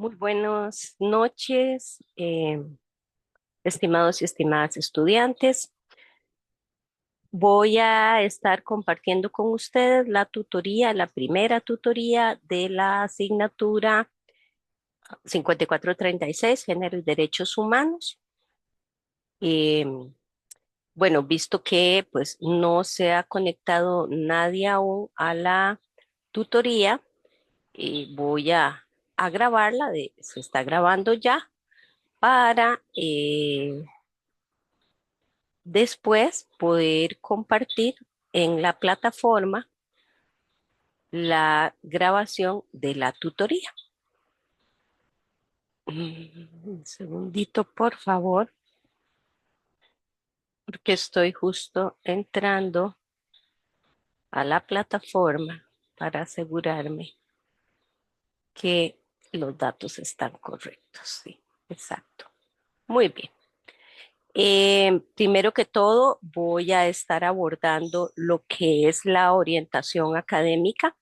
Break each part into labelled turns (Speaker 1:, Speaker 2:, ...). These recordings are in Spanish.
Speaker 1: Muy buenas noches, estimados y estimadas estudiantes. Voy a estar compartiendo con ustedes la tutoría, la primera tutoría de la asignatura 5436, Género y Derechos Humanos. Eh, bueno, visto que pues no se ha conectado nadie aún a la tutoría, voy a grabarla, se está grabando ya para después poder compartir en la plataforma la grabación de la tutoría. Un segundito, por favor, porque estoy justo entrando a la plataforma para asegurarme que los datos están correctos. Sí, exacto. Muy bien. Primero que todo, voy a estar abordando lo que es la orientación académica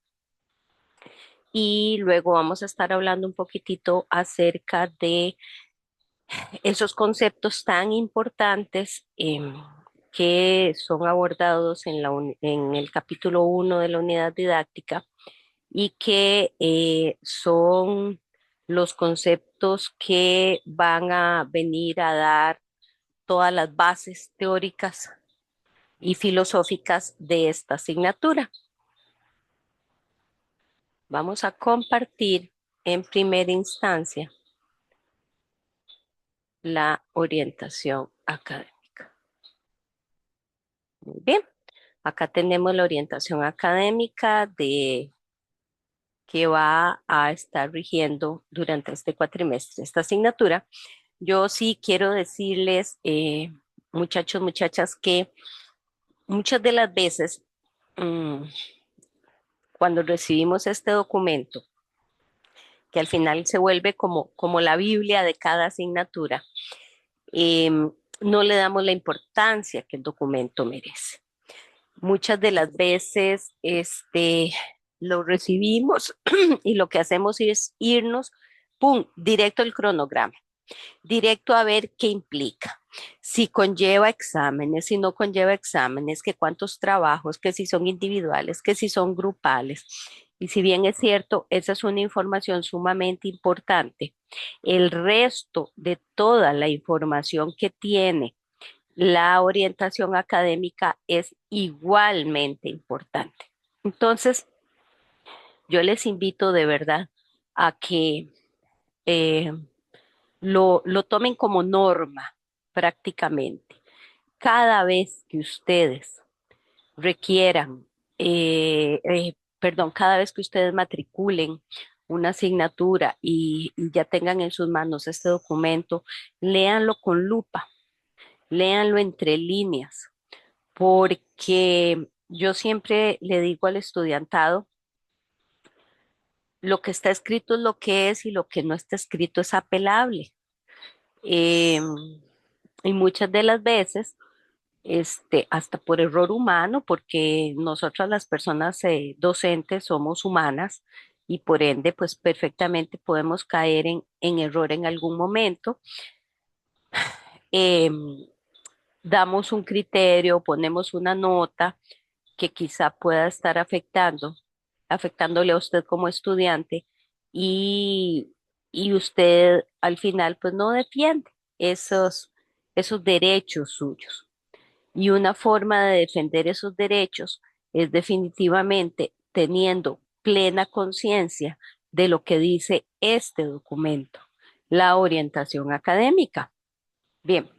Speaker 1: y luego vamos a estar hablando un poquitito acerca de esos conceptos tan importantes que son abordados en en el capítulo 1 de la unidad didáctica y que son los conceptos que van a venir a dar todas las bases teóricas y filosóficas de esta asignatura. Vamos a compartir en primera instancia la orientación académica. Muy bien, acá tenemos la orientación académica que va a estar rigiendo durante este cuatrimestre, esta asignatura. Yo sí quiero decirles, muchachos, muchachas, que muchas de las veces mm, cuando recibimos este documento, que al final se vuelve como la Biblia de cada asignatura, eh, no le damos la importancia que el documento merece. Muchas de las veces lo recibimos y lo que hacemos es irnos, pum, directo al cronograma, directo a ver qué implica. Si conlleva exámenes, si no conlleva exámenes, que cuántos trabajos, que si son individuales, que si son grupales. Y si bien es cierto, esa es una información sumamente importante, el resto de toda la información que tiene la orientación académica es igualmente importante. Entonces, yo les invito de verdad a que eh, lo tomen como norma prácticamente. Cada vez que ustedes requieran, perdón, cada vez que ustedes matriculen una asignatura y ya tengan en sus manos este documento, léanlo con lupa, léanlo entre líneas, porque yo siempre le digo al estudiantado, lo que está escrito es lo que es y lo que no está escrito es apelable. Eh, y muchas de las veces, hasta por error humano, porque nosotras las personas docentes somos humanas y por ende, pues perfectamente podemos caer en error en algún momento. Eh, Damos un criterio, ponemos una nota que quizá pueda estar afectándole a usted como estudiante y, y usted al final pues no defiende esos derechos suyos. Y una forma de defender esos derechos es definitivamente teniendo plena conciencia de lo que dice este documento, la orientación académica. Bien,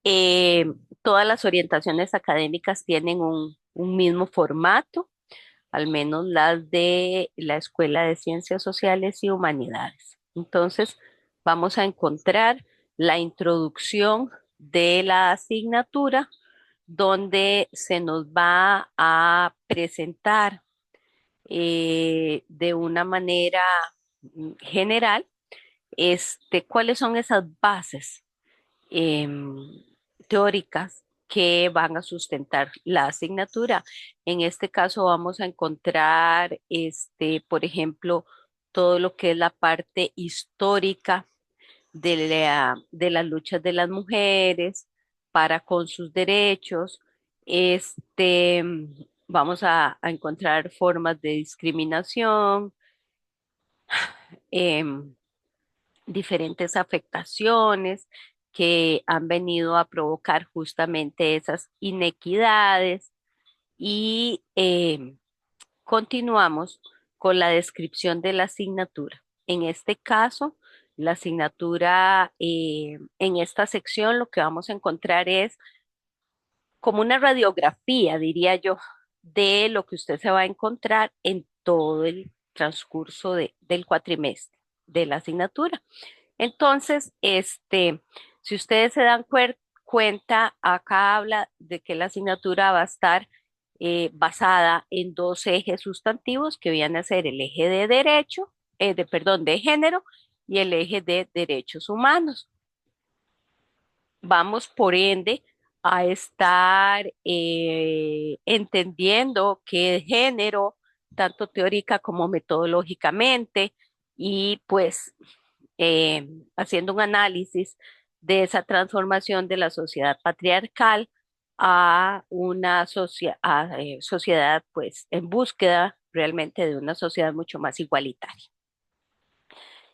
Speaker 1: eh, todas las orientaciones académicas tienen un mismo formato, al menos las de la Escuela de Ciencias Sociales y Humanidades. Entonces, vamos a encontrar la introducción de la asignatura, donde se nos va a presentar de una manera general cuáles son esas bases em, teóricas que van a sustentar la asignatura. En este caso vamos a encontrar, por ejemplo, todo lo que es la parte histórica de las luchas de las mujeres para con sus derechos. Este, vamos a encontrar formas de discriminación, em, diferentes afectaciones que han venido a provocar justamente esas inequidades y continuamos con la descripción de la asignatura. En este caso, la asignatura en esta sección lo que vamos a encontrar es como una radiografía, diría yo, de lo que usted se va a encontrar en todo el transcurso del cuatrimestre de la asignatura. Entonces, si ustedes se dan cuenta, acá habla de que la asignatura va a estar basada en dos ejes sustantivos que vienen a ser el eje de derecho, perdón, de género y el eje de derechos humanos. Vamos, por ende, a estar entendiendo qué género, tanto teórica como metodológicamente, y pues haciendo un análisis de esa transformación de la sociedad patriarcal a una sociedad, pues, en búsqueda realmente de una sociedad mucho más igualitaria.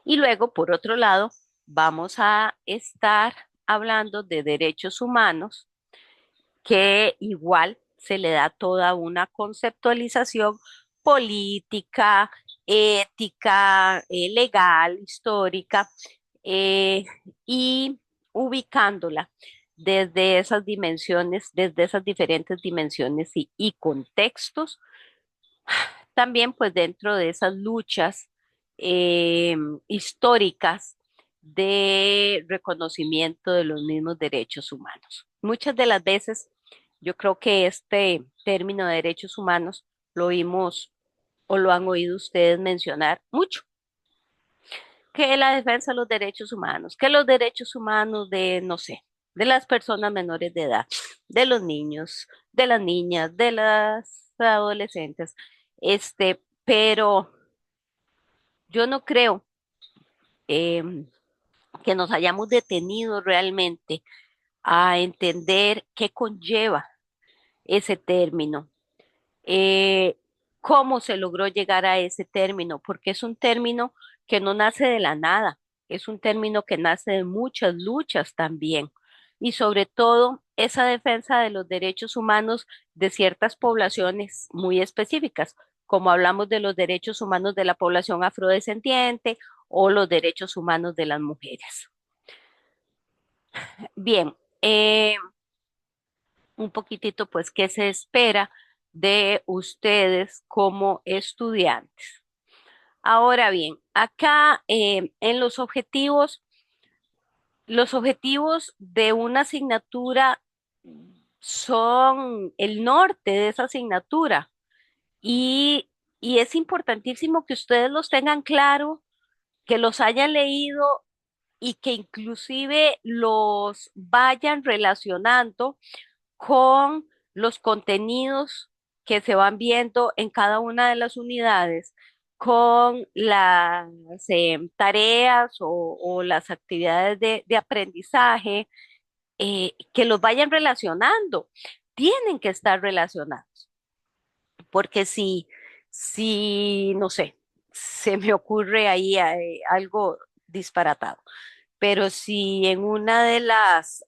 Speaker 1: Y luego, por otro lado, vamos a estar hablando de derechos humanos, que igual se le da toda una conceptualización política, ética, legal, histórica, eh, y ubicándola desde esas diferentes dimensiones y contextos, también pues dentro de esas luchas eh, históricas de reconocimiento de los mismos derechos humanos. Muchas de las veces yo creo que este término de derechos humanos lo vimos o lo han oído ustedes mencionar mucho, que la defensa de los derechos humanos, que los derechos humanos de, no sé, de las personas menores de edad, de los niños, de las niñas, de las adolescentes, pero yo no creo que nos hayamos detenido realmente a entender qué conlleva ese término, eh, cómo se logró llegar a ese término, porque es un término que no nace de la nada, es un término que nace de muchas luchas también. Y sobre todo esa defensa de los derechos humanos de ciertas poblaciones muy específicas, como hablamos de los derechos humanos de la población afrodescendiente o los derechos humanos de las mujeres. Bien, un poquitito pues qué se espera de ustedes como estudiantes. Ahora bien, acá en los objetivos de una asignatura son el norte de esa asignatura y, y es importantísimo que ustedes los tengan claro, que los hayan leído y que inclusive los vayan relacionando con los contenidos que se van viendo en cada una de las unidades, con las tareas o las actividades de aprendizaje, que los vayan relacionando. Tienen que estar relacionados, porque si no sé, se me ocurre ahí algo disparatado, pero si en una de las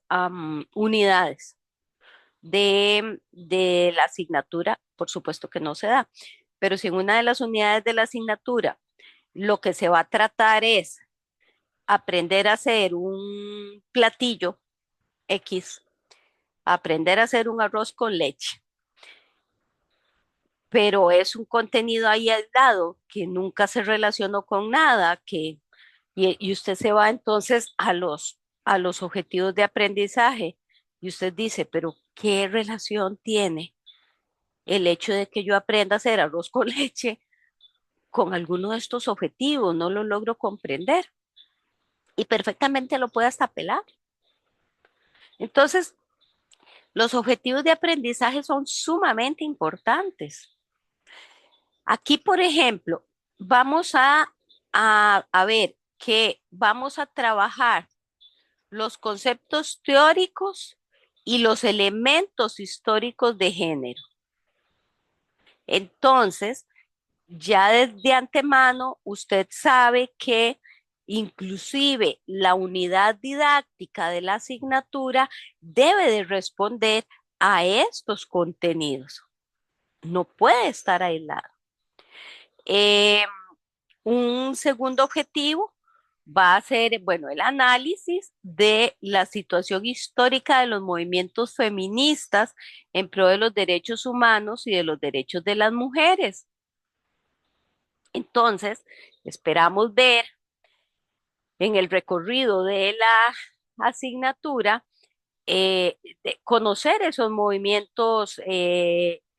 Speaker 1: unidades de la asignatura, por supuesto que no se da, pero si en una de las unidades de la asignatura lo que se va a tratar es aprender a hacer un platillo X, aprender a hacer un arroz con leche, pero es un contenido ahí aislado que nunca se relacionó con nada, y usted se va entonces a los objetivos de aprendizaje y usted dice, pero ¿qué relación tiene el hecho de que yo aprenda a hacer arroz con leche con alguno de estos objetivos? No lo logro comprender y perfectamente lo puede hasta apelar. Entonces, los objetivos de aprendizaje son sumamente importantes. Aquí, por ejemplo, vamos a a ver que vamos a trabajar los conceptos teóricos y los elementos históricos de género. Entonces, ya desde antemano, usted sabe que inclusive la unidad didáctica de la asignatura debe de responder a estos contenidos. No puede estar aislado. Eh, un segundo objetivo va a ser, bueno, el análisis de la situación histórica de los movimientos feministas en pro de los derechos humanos y de los derechos de las mujeres. Entonces, esperamos ver en el recorrido de la asignatura, conocer esos movimientos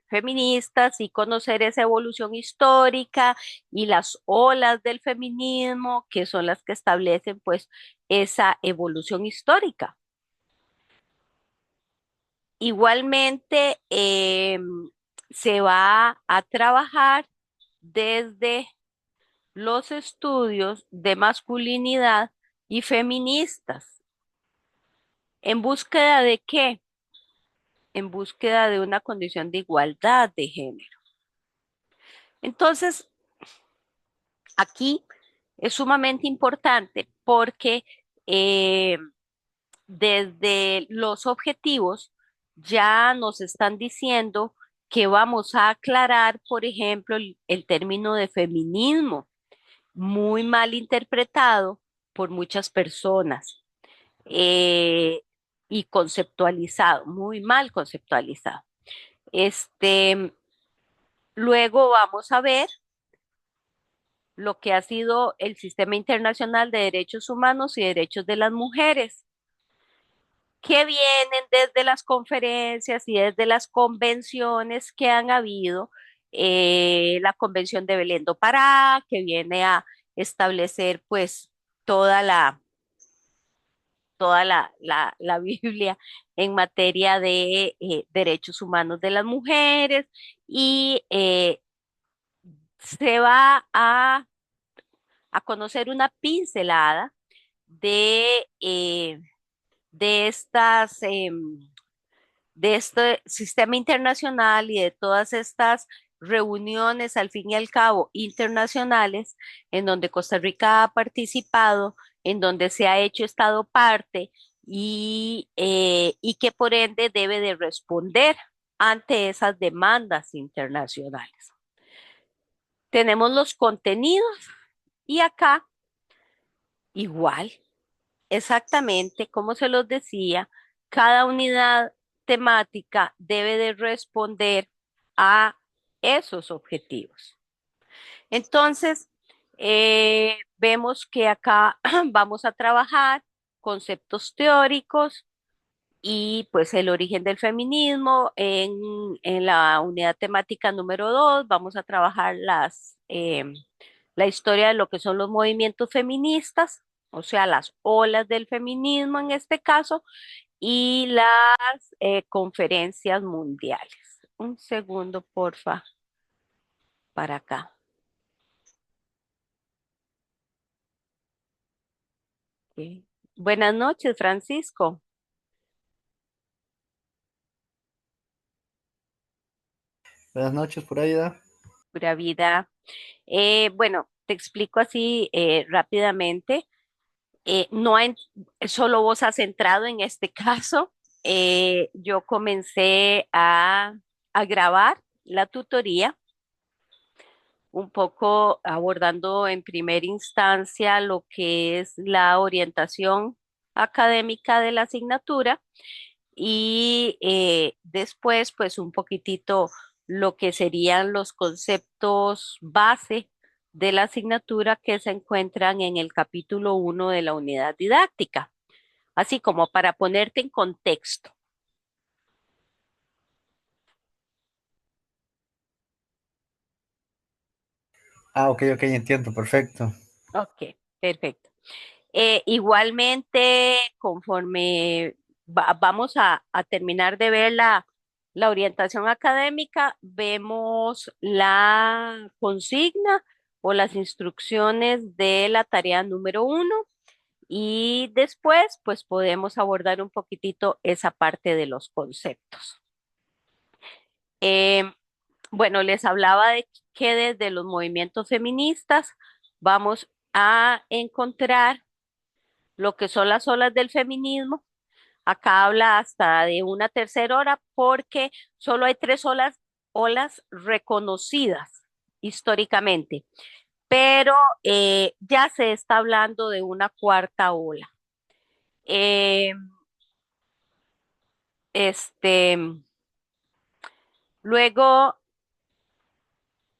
Speaker 1: feministas y conocer esa evolución histórica y las olas del feminismo, que son las que establecen pues esa evolución histórica. Igualmente, se va a trabajar desde los estudios de masculinidad y feministas. ¿En búsqueda de qué? En búsqueda de una condición de igualdad de género. Entonces, aquí es sumamente importante porque eh, desde los objetivos ya nos están diciendo que vamos a aclarar, por ejemplo, el término de feminismo, muy mal interpretado por muchas personas eh, y conceptualizado, muy mal conceptualizado. Este, luego vamos a ver lo que ha sido el Sistema Internacional de Derechos Humanos y Derechos de las Mujeres, que vienen desde las conferencias y desde las convenciones que han habido, la Convención de Belén do Pará, que viene a establecer pues toda la Biblia en materia de derechos humanos de las mujeres y se va a conocer una pincelada de estas, de este sistema internacional y de todas estas reuniones, al fin y al cabo, internacionales, en donde Costa Rica ha participado, en donde se ha hecho Estado parte y que por ende debe de responder ante esas demandas internacionales. Tenemos los contenidos y acá igual. Exactamente, como se los decía, cada unidad temática debe de responder a esos objetivos. Entonces, vemos que acá vamos a trabajar conceptos teóricos y pues el origen del feminismo. En la unidad temática número 2 vamos a trabajar la historia de lo que son los movimientos feministas, o sea, las olas del feminismo en este caso, y las conferencias mundiales. Un segundo, porfa, para acá. Ok. Buenas noches, Francisco.
Speaker 2: Buenas noches, por ahí, ¿da?
Speaker 1: Pura vida. Bueno, te explico así rápidamente. No hay solo vos has entrado en este caso. Yo comencé a grabar la tutoría, un poco abordando en primera instancia lo que es la orientación académica de la asignatura y después pues un poquitito lo que serían los conceptos base de la asignatura que se encuentran en el capítulo 1 de la unidad didáctica, así como para ponerte en contexto.
Speaker 2: Ah, ok, ok, entiendo, perfecto.
Speaker 1: Ok, perfecto. Igualmente, conforme vamos a terminar de ver la orientación académica, vemos la consigna o las instrucciones de la tarea número 1 y después pues podemos abordar un poquitito esa parte de los conceptos. Eh, bueno, les hablaba de que desde los movimientos feministas vamos a encontrar lo que son las olas del feminismo. Acá habla hasta de una tercera hora porque solo hay tres olas reconocidas históricamente, pero ya se está hablando de una cuarta ola. Eh, este, luego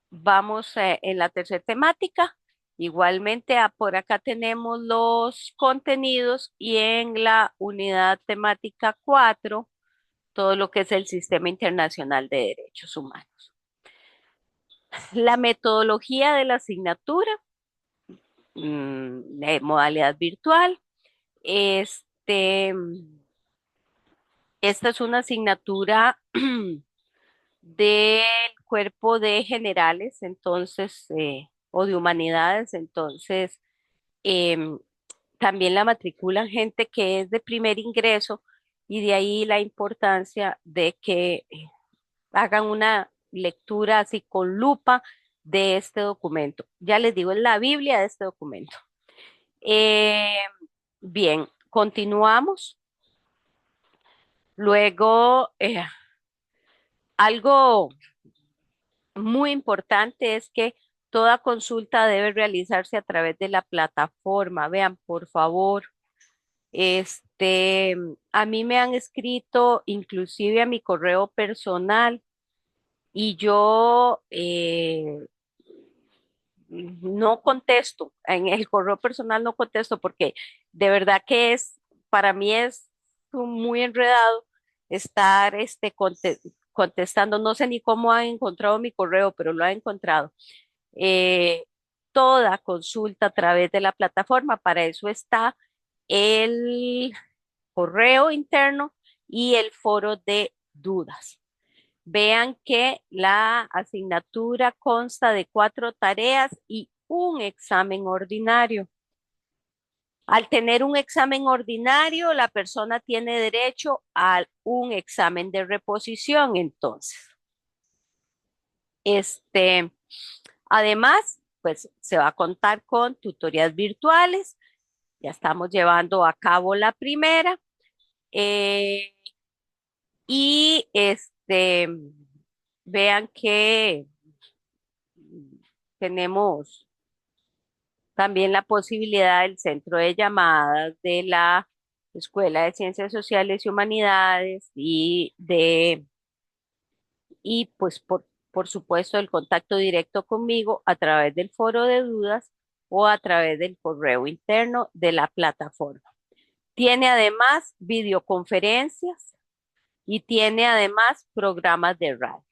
Speaker 1: vamos en la tercera temática. Igualmente, por acá tenemos los contenidos y en la unidad temática 4 todo lo que es el Sistema Internacional de Derechos Humanos. La metodología de la asignatura, de modalidad virtual. Este, esta es una asignatura del cuerpo de generales, entonces, o de humanidades, entonces, em, también la matriculan gente que es de primer ingreso y de ahí la importancia de que hagan una lectura así con lupa de este documento. Ya les digo, es la Biblia de este documento. Eh, bien, continuamos. Luego, algo muy importante es que toda consulta debe realizarse a través de la plataforma. Vean, por favor, este, a mí me han escrito inclusive a mi correo personal y yo no contesto, en el correo personal no contesto porque de verdad que para mí es muy enredado estar contestando, no sé ni cómo han encontrado mi correo, pero lo han encontrado. Eh, Toda consulta a través de la plataforma, para eso está el correo interno y el foro de dudas. Vean que la asignatura consta de 4 tareas y un examen ordinario. Al tener un examen ordinario, la persona tiene derecho a un examen de reposición, entonces. Este, además, pues se va a contar con tutorías virtuales. Ya estamos llevando a cabo la primera. eh, y vean que tenemos también la posibilidad del centro de llamadas de la Escuela de Ciencias Sociales y Humanidades y pues por supuesto el contacto directo conmigo a través del foro de dudas o a través del correo interno de la plataforma. Tiene además videoconferencias y tiene además programas de radio.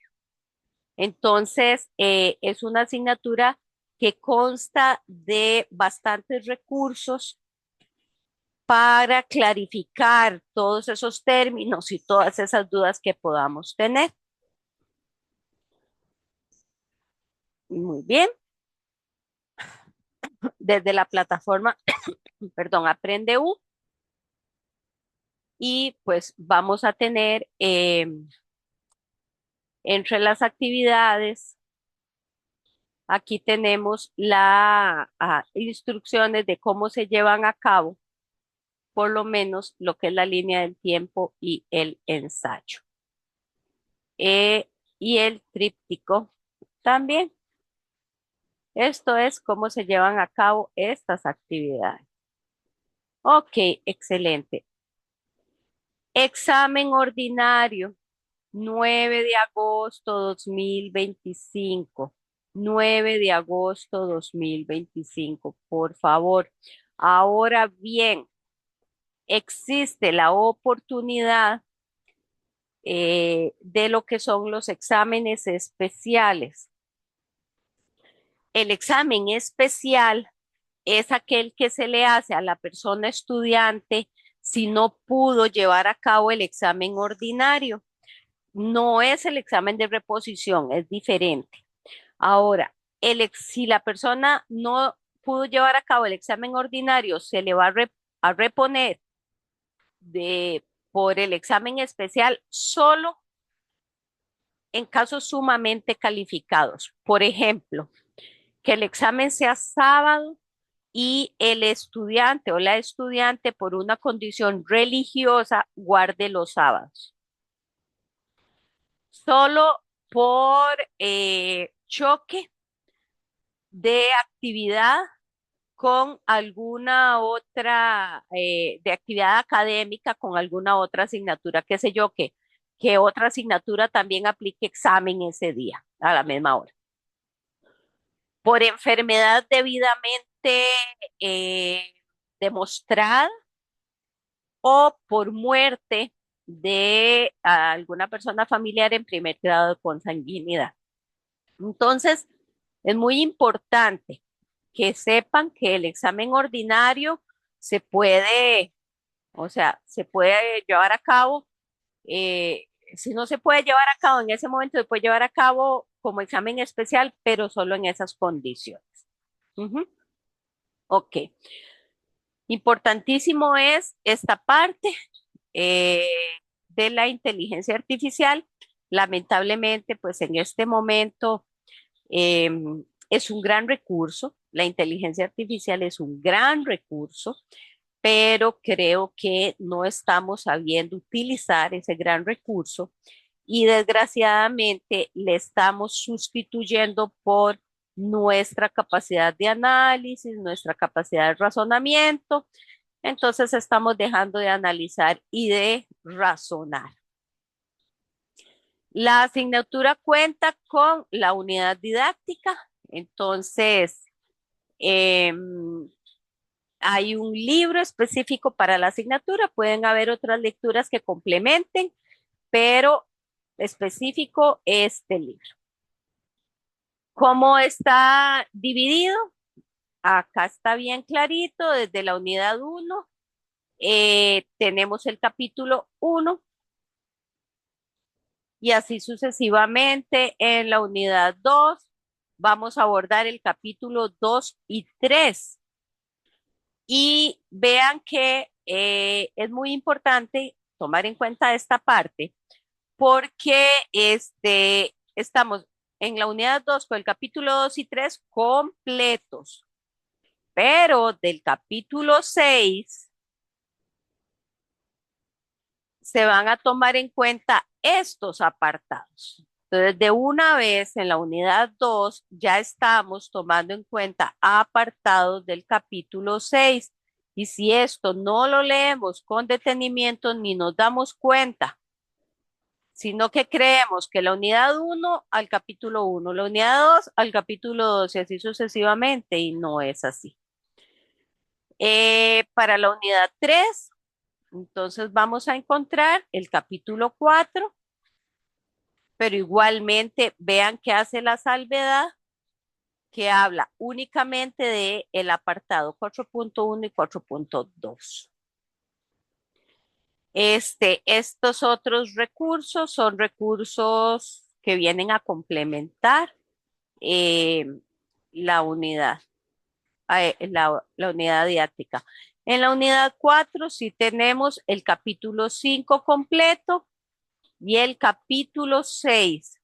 Speaker 1: Entonces, es una asignatura que consta de bastantes recursos para clarificar todos esos términos y todas esas dudas que podamos tener. Muy bien. Desde la plataforma, perdón, Aprende U y pues vamos a tener entre las actividades, aquí tenemos las instrucciones de cómo se llevan a cabo por lo menos lo que es la línea del tiempo y el ensayo. Y el tríptico también. Esto es cómo se llevan a cabo estas actividades. Ok, excelente. Examen ordinario, 9 de agosto 2025. 9 de agosto 2025, por favor. Ahora bien, existe la oportunidad de lo que son los exámenes especiales. El examen especial es aquel que se le hace a la persona estudiante si no pudo llevar a cabo el examen ordinario. No es el examen de reposición, es diferente. Ahora, si la persona no pudo llevar a cabo el examen ordinario, se le va a reponer por el examen especial solo en casos sumamente calificados. Por ejemplo, que el examen sea sábado y el estudiante o la estudiante por una condición religiosa guarde los sábados. Solo por choque de actividad con alguna otra, de actividad académica, con alguna otra asignatura, qué sé yo, que otra asignatura también aplique examen ese día, a la misma hora. Por enfermedad debidamente eh, demostrada o por muerte de alguna persona familiar en primer grado de consanguinidad. Entonces, es muy importante que sepan que el examen ordinario se puede, o sea, se puede llevar a cabo. Si no se puede llevar a cabo en ese momento, se puede llevar a cabo como examen especial, pero solo en esas condiciones. Ujú. Ok, importantísimo es esta parte eh, de la inteligencia artificial. Lamentablemente, pues en este momento eh, es un gran recurso. La inteligencia artificial es un gran recurso, pero creo que no estamos sabiendo utilizar ese gran recurso y desgraciadamente le estamos sustituyendo por nuestra capacidad de análisis, nuestra capacidad de razonamiento. Entonces estamos dejando de analizar y de razonar. La asignatura cuenta con la unidad didáctica, entonces eh, hay un libro específico para la asignatura, pueden haber otras lecturas que complementen, pero específico este libro. ¿Cómo está dividido? Acá está bien clarito, desde la unidad 1 tenemos el capítulo 1 y así sucesivamente en la unidad 2 vamos a abordar el capítulo 2 y 3. Y vean que es muy importante tomar en cuenta esta parte porque estamos en la unidad 2 con el capítulo 2 y 3 completos, pero del capítulo 6 se van a tomar en cuenta estos apartados. Entonces, de una vez en la unidad 2 ya estamos tomando en cuenta apartados del capítulo 6. Y si esto no lo leemos con detenimiento ni nos damos cuenta, sino que creemos que la unidad 1 al capítulo 1, la unidad 2 al capítulo 2 y así sucesivamente, y no es así. Para la unidad 3, entonces vamos a encontrar el capítulo 4, pero igualmente vean que hace la salvedad que habla únicamente de el apartado 4.1 y 4.2. Estos otros recursos son recursos que vienen a complementar eh, la unidad, la unidad didáctica. En la unidad 4 sí tenemos el capítulo 5 completo y el capítulo 6,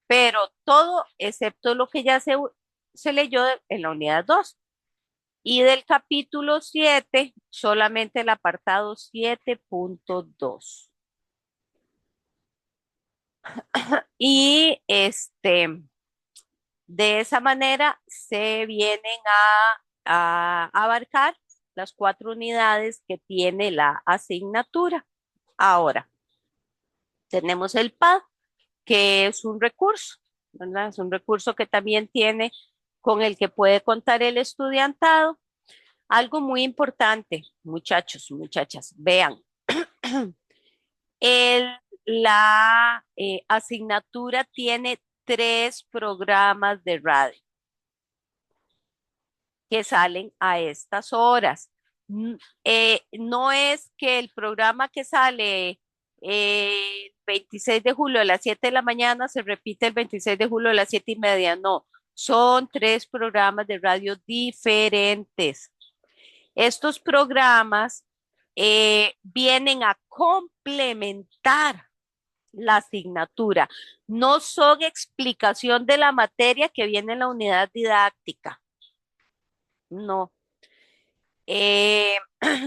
Speaker 1: pero todo excepto lo que ya se leyó en la unidad 2. Y del capítulo 7, solamente el apartado 7.2. Y de esa manera se vienen a abarcar las 4 unidades que tiene la asignatura. Ahora, tenemos el PAD, que es un recurso, ¿verdad? Es un recurso que también tiene, con el que puede contar el estudiantado. Algo muy importante, muchachos, muchachas, vean, el, la asignatura tiene 3 programas de radio que salen a estas horas. No es que el programa que sale el 26 de julio a las 7 de la mañana se repite el 26 de julio a las 7:30, no. Son 3 programas de radio diferentes. Estos programas vienen a complementar la asignatura. No son explicación de la materia que viene en la unidad didáctica. No. Eh,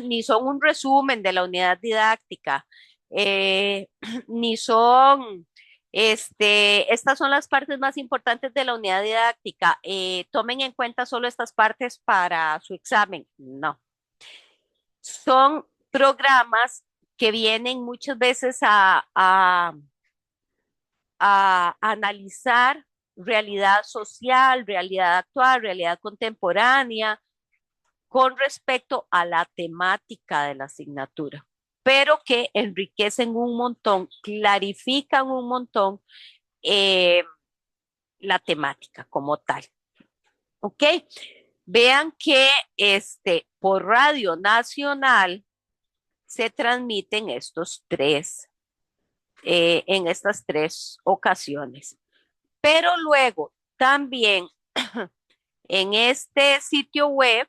Speaker 1: ni son un resumen de la unidad didáctica, eh, ni son, estas son las partes más importantes de la unidad didáctica. Tomen en cuenta solo estas partes para su examen. No, son programas que vienen muchas veces a analizar realidad social, realidad actual, realidad contemporánea, con respecto a la temática de la asignatura, pero que enriquecen un montón, clarifican un montón eh, la temática como tal. ¿Ok? Vean que por Radio Nacional se transmiten en estas 3 ocasiones. Pero luego también en este sitio web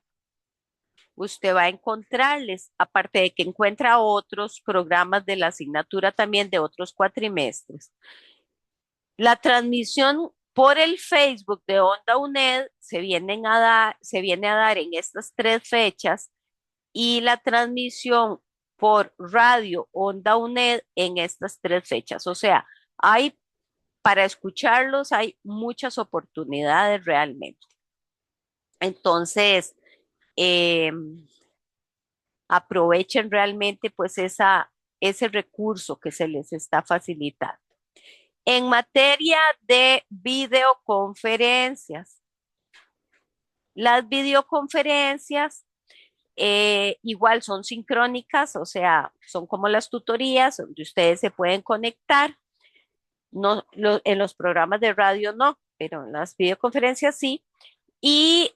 Speaker 1: usted va a encontrarles, aparte de que encuentra otros programas de la asignatura también de otros cuatrimestres. La transmisión por el Facebook de Onda UNED se viene a dar en estas 3 fechas y la transmisión por Radio Onda UNED en estas 3 fechas. O sea, para escucharlos hay muchas oportunidades realmente. Entonces, eh, aprovechen realmente pues ese recurso que se les está facilitando. En materia de videoconferencias, las videoconferencias igual son sincrónicas, o sea, son como las tutorías donde ustedes se pueden conectar. No, en los programas de radio no, pero en las videoconferencias sí. Y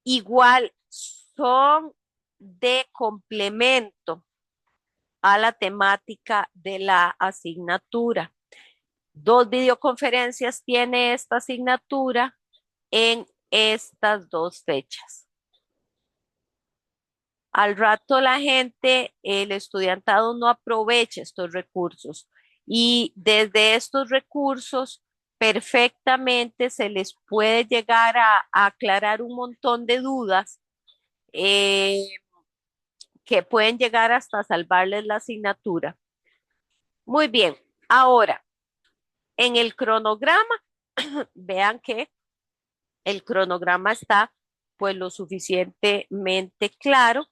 Speaker 1: igual son de complemento a la temática de la asignatura. 2 videoconferencias tiene esta asignatura en estas 2 fechas. Al rato la gente, el estudiantado no aprovecha estos recursos y desde estos recursos perfectamente se les puede llegar a aclarar un montón de dudas eh, que pueden llegar hasta salvarles la asignatura. Muy bien, ahora en el cronograma, vean que el cronograma está pues lo suficientemente claro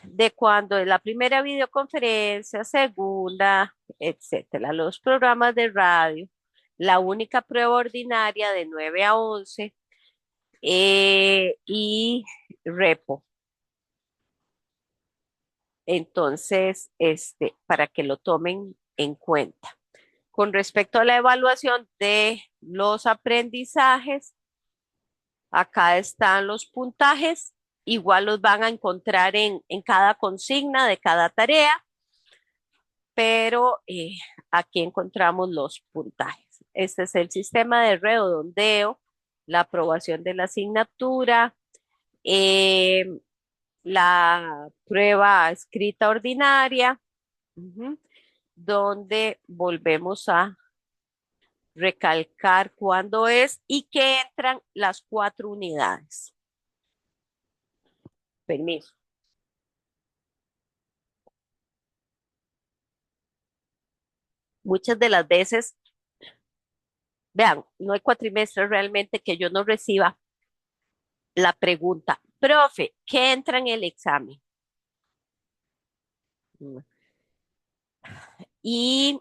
Speaker 1: de cuando es la primera videoconferencia, segunda, etcétera, los programas de radio, la única prueba ordinaria de 9 a 11 y repo. Entonces, para que lo tomen en cuenta. Con respecto a la evaluación de los aprendizajes, acá están los puntajes. Igual los van a encontrar en cada consigna de cada tarea, pero aquí encontramos los puntajes. Este es el sistema de redondeo, la aprobación de la asignatura, eh, la prueba escrita ordinaria, donde volvemos a recalcar cuándo es y que entran las 4 unidades. Permiso. Muchas de las veces, vean, no hay cuatrimestre realmente que yo no reciba la pregunta, profe, ¿qué entra en el examen? Y,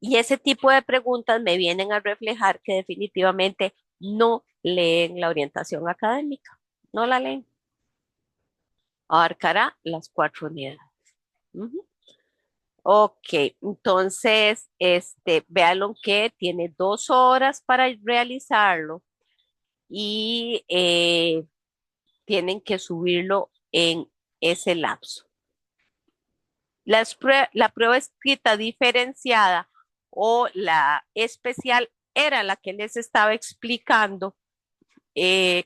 Speaker 1: y ese tipo de preguntas me vienen a reflejar que definitivamente no leen la orientación académica, no la leen. Abarcará las 4 unidades. Ujú. Ok, entonces, véanlo que tiene 2 horas para realizarlo y tienen que subirlo en ese lapso. La prueba escrita diferenciada o la especial era la que les estaba explicando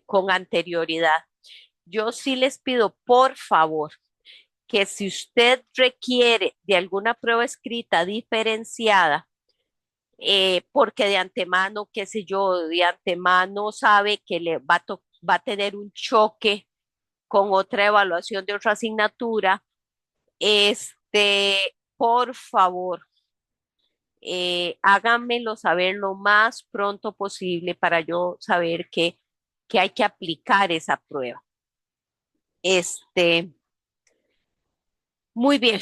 Speaker 1: con anterioridad. Yo sí les pido, por favor, que si usted requiere de alguna prueba escrita diferenciada, porque de antemano, qué sé yo, de antemano sabe que va a tener un choque con otra evaluación de otra asignatura, por favor, háganmelo saber lo más pronto posible para yo saber que hay que aplicar esa prueba. Este, muy bien.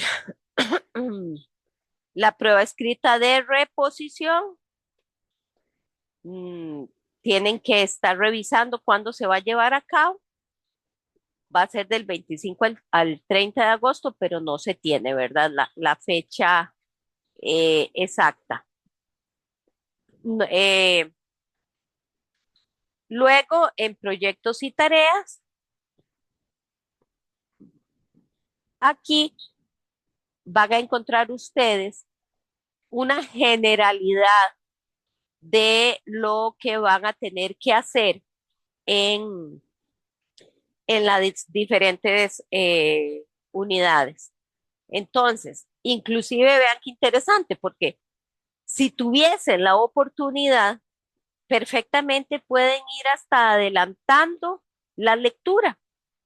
Speaker 1: La prueba escrita de reposición, mm, tienen que estar revisando cuándo se va a llevar a cabo. Va a ser del 25 al 30 de agosto, pero no se tiene, ¿verdad? La fecha exacta. Eh, Luego, en proyectos y tareas, aquí van a encontrar ustedes una generalidad de lo que van a tener que hacer en, en las diferentes unidades. Entonces, inclusive vean qué interesante, porque si tuviesen la oportunidad, perfectamente pueden ir hasta adelantando la lectura,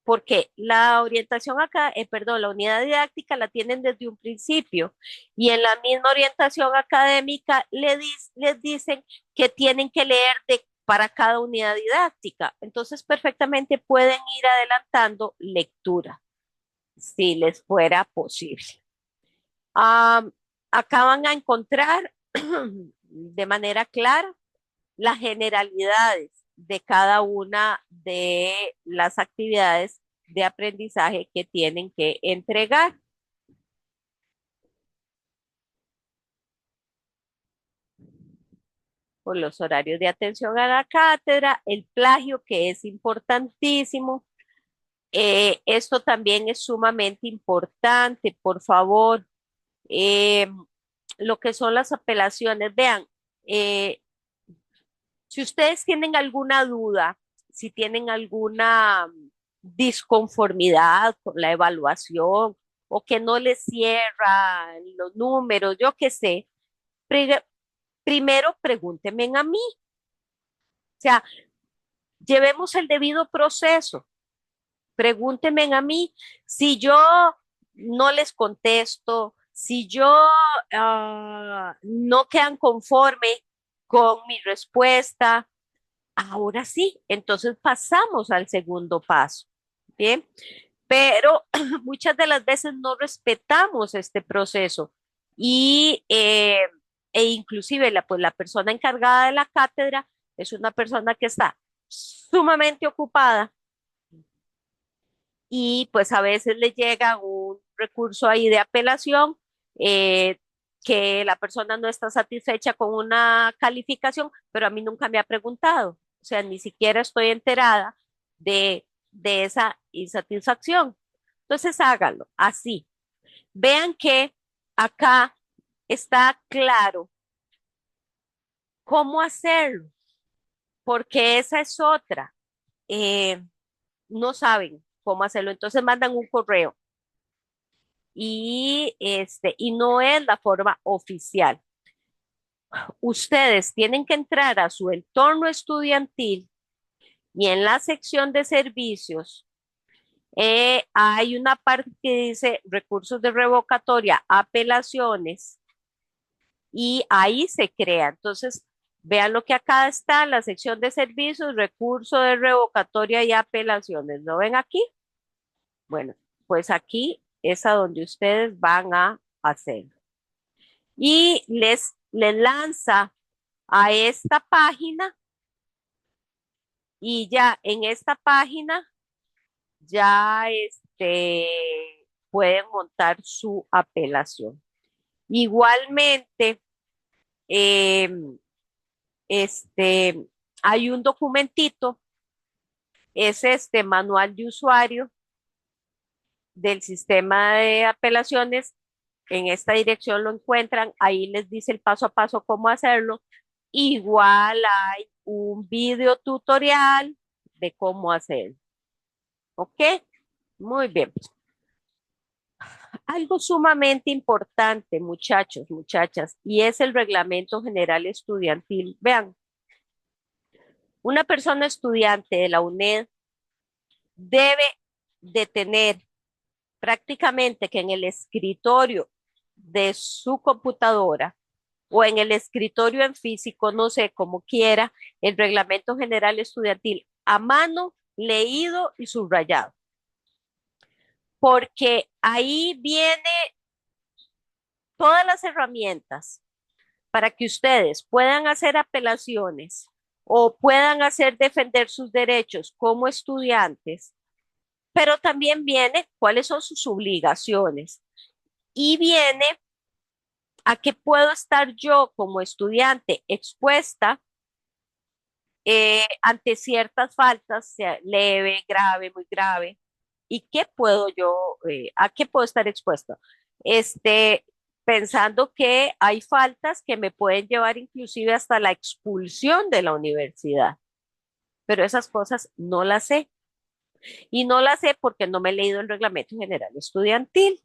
Speaker 1: porque la orientación acá, perdón, la unidad didáctica la tienen desde un principio y en la misma orientación académica les dicen que tienen que leer para cada unidad didáctica. Entonces, perfectamente pueden ir adelantando lectura, si les fuera posible. Um, Acá van a encontrar de manera clara las generalidades de cada una de las actividades de aprendizaje que tienen que entregar. Por los horarios de atención a la cátedra, el plagio que es importantísimo. Esto también es sumamente importante, por favor. Eh, lo que son las apelaciones, vean, eh, si ustedes tienen alguna duda, si tienen alguna disconformidad con la evaluación o que no les cierra los números, yo qué sé, pri- primero pregúntenme a mí. O sea, llevemos el debido proceso. Pregúntenme a mí si yo no les contesto, si yo no quedan conforme con mi respuesta. Ahora sí, entonces pasamos al segundo paso. Bien, pero muchas de las veces no respetamos este proceso y inclusive pues la persona encargada de la cátedra es una persona que está sumamente ocupada y pues a veces le llega un recurso ahí de apelación, eh, que la persona no está satisfecha con una calificación, pero a mí nunca me ha preguntado, o sea, ni siquiera estoy enterada de esa insatisfacción. Entonces hágalo así. Vean que acá está claro cómo hacerlo, porque esa es otra. Eh, no saben cómo hacerlo, entonces mandan un correo y no es la forma oficial. Ustedes tienen que entrar a su entorno estudiantil y en la sección de servicios hay una parte que dice recursos de revocatoria, apelaciones, y ahí se crea. Entonces, vean lo que acá está, la sección de servicios, recursos de revocatoria y apelaciones. ¿Lo ven aquí? Bueno, pues aquí es a donde ustedes van a hacer. Y les lanza a esta página y ya en esta página ya pueden montar su apelación. Igualmente, eh, este, hay un documentito, es este manual de usuario del sistema de apelaciones en esta dirección lo encuentran, ahí les dice el paso a paso cómo hacerlo. Igual hay un video tutorial de cómo hacerlo. ¿Ok? Muy bien. Algo sumamente importante, muchachos, muchachas, y es el reglamento general estudiantil. Vean, una persona estudiante de la UNED debe de tener prácticamente que en el escritorio de su computadora o en el escritorio en físico, no sé, como quiera, el reglamento general estudiantil a mano, leído y subrayado. Porque ahí viene todas las herramientas para que ustedes puedan hacer apelaciones o puedan hacer defender sus derechos como estudiantes, pero también viene cuáles son sus obligaciones y viene a qué puedo estar yo como estudiante expuesta ante ciertas faltas, sea leve, grave, muy grave, y qué puedo yo, a qué puedo estar expuesto. Este, pensando que hay faltas que me pueden llevar inclusive hasta la expulsión de la universidad, pero esas cosas no las sé. Y no las sé porque no me he leído el reglamento general estudiantil.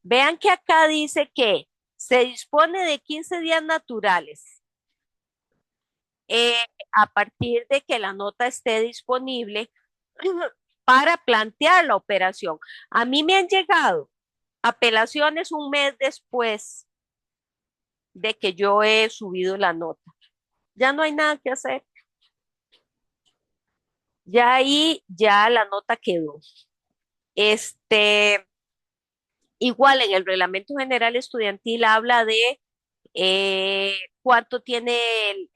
Speaker 1: Vean que acá dice que se dispone de 15 días naturales eh, a partir de que la nota esté disponible para plantear la operación. A mí me han llegado apelaciones un mes después de que yo he subido la nota. Ya no hay nada que hacer. Ya ahí, ya la nota quedó. Este, igual en el reglamento general estudiantil habla de cuánto tiene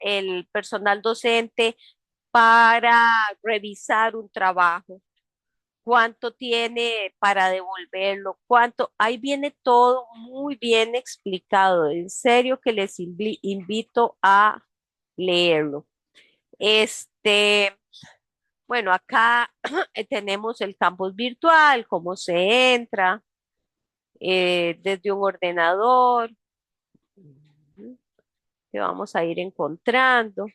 Speaker 1: el personal docente para revisar un trabajo, cuánto tiene para devolverlo, cuánto, ahí viene todo muy bien explicado. En serio que les invito a leerlo. Este, bueno, acá tenemos el campus virtual, cómo se entra desde un ordenador, que vamos a ir encontrando.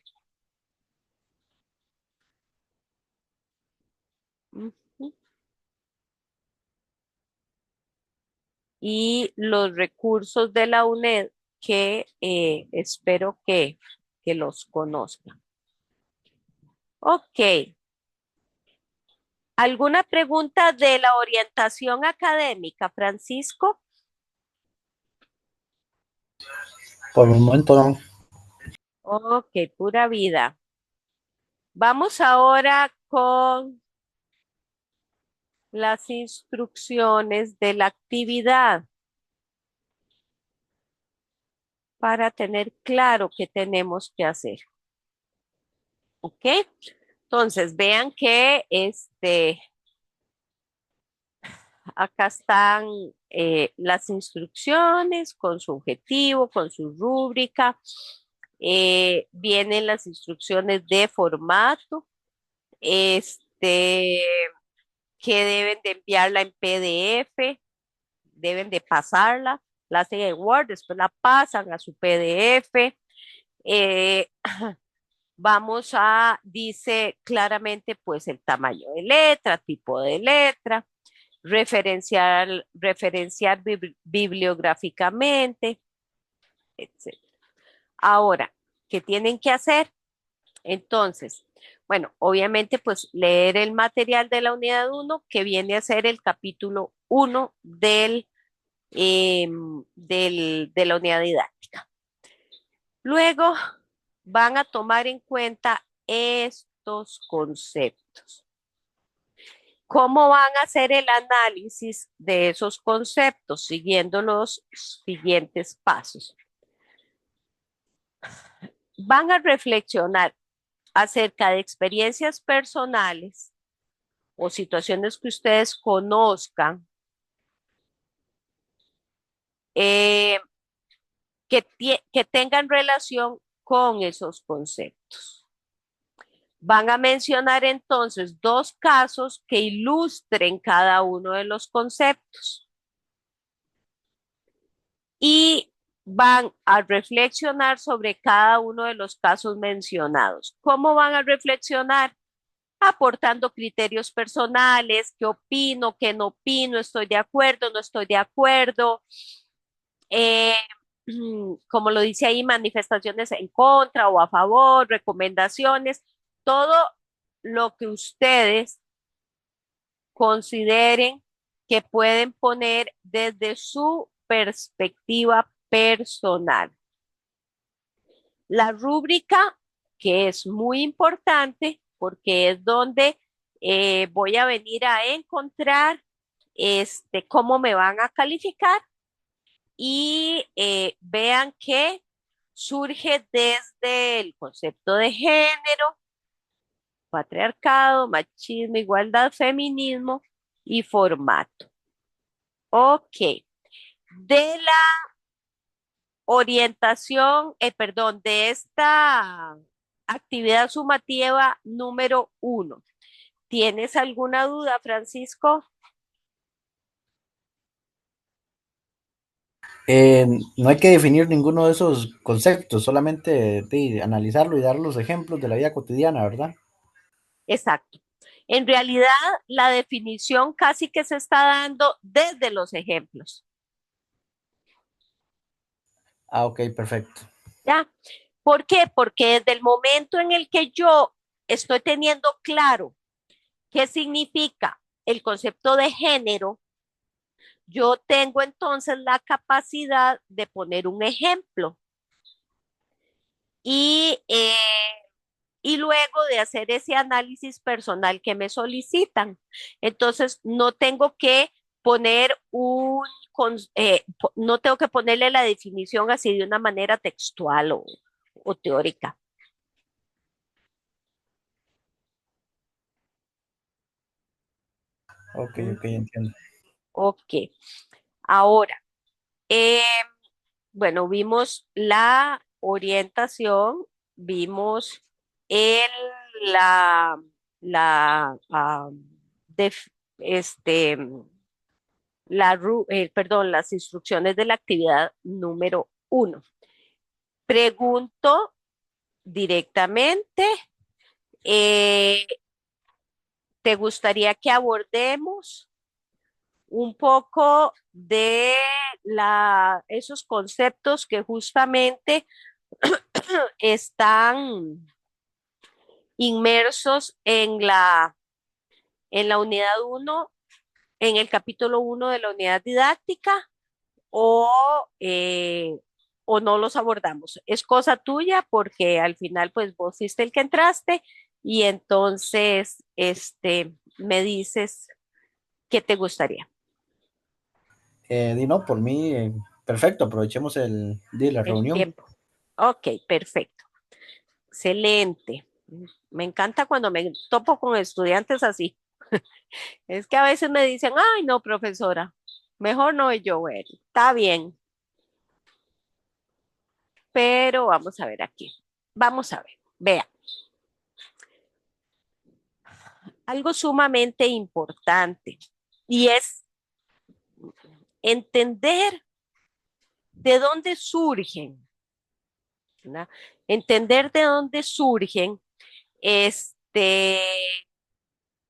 Speaker 1: Y los recursos de la UNED que espero que los conozcan. Ok. ¿Alguna pregunta de la orientación académica, Francisco?
Speaker 2: Por el momento no.
Speaker 1: Ok, pura vida. Vamos ahora con las instrucciones de la actividad para tener claro qué tenemos que hacer. ¿Ok? Entonces, vean que acá están las instrucciones con su objetivo, con su rúbrica. Vienen las instrucciones de formato, este, que deben de enviarla en PDF, deben de pasarla, la hacen en Word, después la pasan a su PDF. Eh, dice claramente pues el tamaño de letra, tipo de letra, referenciar bibliográficamente, etc. Ahora, ¿qué tienen que hacer? Entonces, bueno, obviamente pues leer el material de la unidad uno que viene a ser el capítulo uno de la unidad didáctica. Luego van a tomar en cuenta estos conceptos. ¿Cómo van a hacer el análisis de esos conceptos? Siguiendo los siguientes pasos. Van a reflexionar acerca de experiencias personales o situaciones que ustedes conozcan eh, que tengan relación con esos conceptos. Van a mencionar entonces dos casos que ilustren cada uno de los conceptos. y van a reflexionar sobre cada uno de los casos mencionados. ¿Cómo van a reflexionar? Aportando criterios personales, qué opino, qué no opino, estoy de acuerdo, no estoy de acuerdo, eh, como lo dice ahí, manifestaciones en contra o a favor, recomendaciones, todo lo que ustedes consideren que pueden poner desde su perspectiva personal. La rúbrica, que es muy importante porque es donde voy a venir a encontrar cómo me van a calificar y vean que surge desde el concepto de género, patriarcado, machismo, igualdad, feminismo y formato. Ok. De la orientación, perdón, de esta actividad sumativa número 1. ¿Tienes alguna duda, Francisco?
Speaker 2: Eh, no hay que definir ninguno de esos conceptos, solamente analizarlo y dar los ejemplos de la vida cotidiana, ¿verdad?
Speaker 1: Exacto. En realidad, la definición casi que se está dando desde los ejemplos,
Speaker 2: Ah, ok, perfecto.
Speaker 1: ¿ya? ¿Por qué? Porque desde el momento en el que yo estoy teniendo claro qué significa el concepto de género, yo tengo entonces la capacidad de poner un ejemplo y, eh, y luego de hacer ese análisis personal que me solicitan. Entonces, no tengo que poner no tengo que ponerle la definición así de una manera textual o teórica.
Speaker 2: Ok, ok,
Speaker 1: Ujú.
Speaker 2: entiendo.
Speaker 1: Ok, ahora, eh, bueno, vimos la orientación, vimos el, la, la, def- este, perdón, las instrucciones de la actividad número 1. Pregunto directamente, eh, ¿te gustaría que abordemos un poco de esos conceptos que justamente están inmersos en la unidad 1, en el capítulo 1 de la unidad didáctica o, eh, o no los abordamos? Es cosa tuya porque al final pues vos fuiste el que entraste y entonces me dices qué te gustaría.
Speaker 2: No, por mí, perfecto, aprovechemos la
Speaker 1: El
Speaker 2: reunión.
Speaker 1: tiempo. Ok, perfecto. Excelente. Me encanta cuando me topo con estudiantes así. Es que a veces me dicen, ay, no, profesora, mejor no. Y yo, bueno, está bien, pero vamos a ver aquí. Vamos a ver, vea, algo sumamente importante y es entender de dónde surgen, ¿verdad? Entender de dónde surgen, este,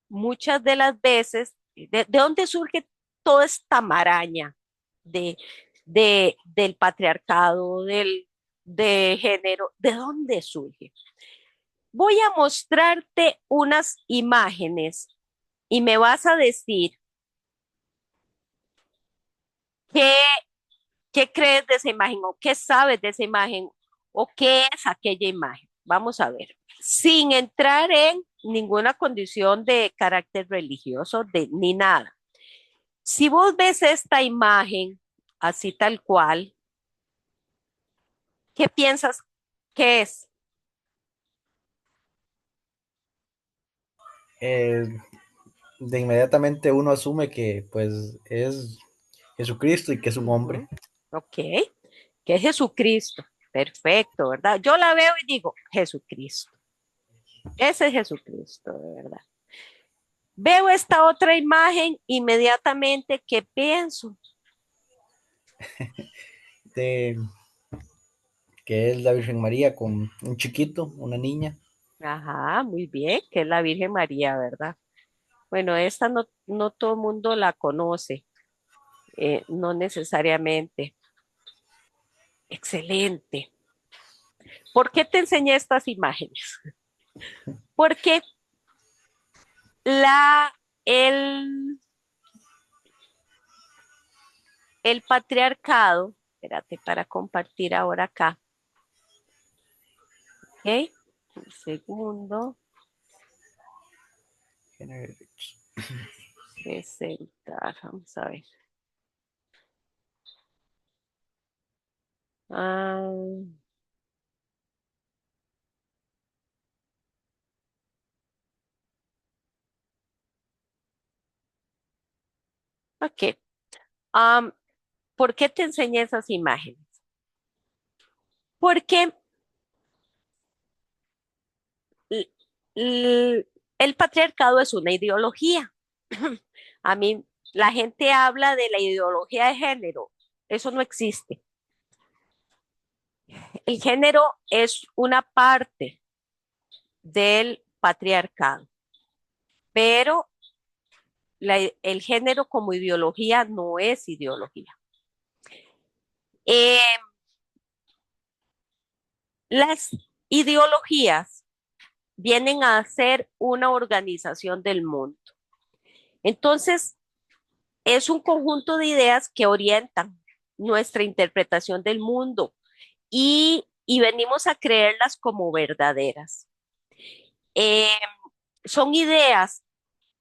Speaker 1: muchas de las veces, de dónde surge toda esta maraña de, del patriarcado, de género, ¿de dónde surge? Voy a mostrarte unas imágenes y me vas a decir qué, qué crees de esa imagen o qué sabes de esa imagen o qué es aquella imagen. Vamos a ver, sin entrar en ninguna condición de carácter religioso ni nada. Si vos ves esta imagen así tal cual, ¿qué piensas que es?
Speaker 2: Eh, de inmediatamente uno asume que pues es Jesucristo y que es un hombre.
Speaker 1: Ujú. Ok, que es Jesucristo. Perfecto, ¿verdad? Yo la veo y digo, Jesucristo. Ese es Jesucristo, de verdad. Veo esta otra imagen, inmediatamente, ¿qué pienso?
Speaker 2: de que es la Virgen María con un chiquito, una niña.
Speaker 1: Ajá, muy bien, que es la Virgen María, ¿verdad? Bueno, esta no todo el mundo la conoce, no necesariamente. Excelente. ¿Por qué te enseñé estas imágenes? Porque la, el, el patriarcado, espérate para compartir ahora acá, ¿ok? Un segundo, presentar, vamos a ver. Ah, ok. Am, ¿Por qué te enseñé esas imágenes? Porque l- el patriarcado es una ideología. A mí, la gente habla de la ideología de género. Eso no existe. El género es una parte del patriarcado, pero el género como ideología no es ideología. Eh, las ideologías vienen a ser una organización del mundo. Entonces, es un conjunto de ideas que orientan nuestra interpretación del mundo y venimos a creerlas como verdaderas. Eh, Son ideas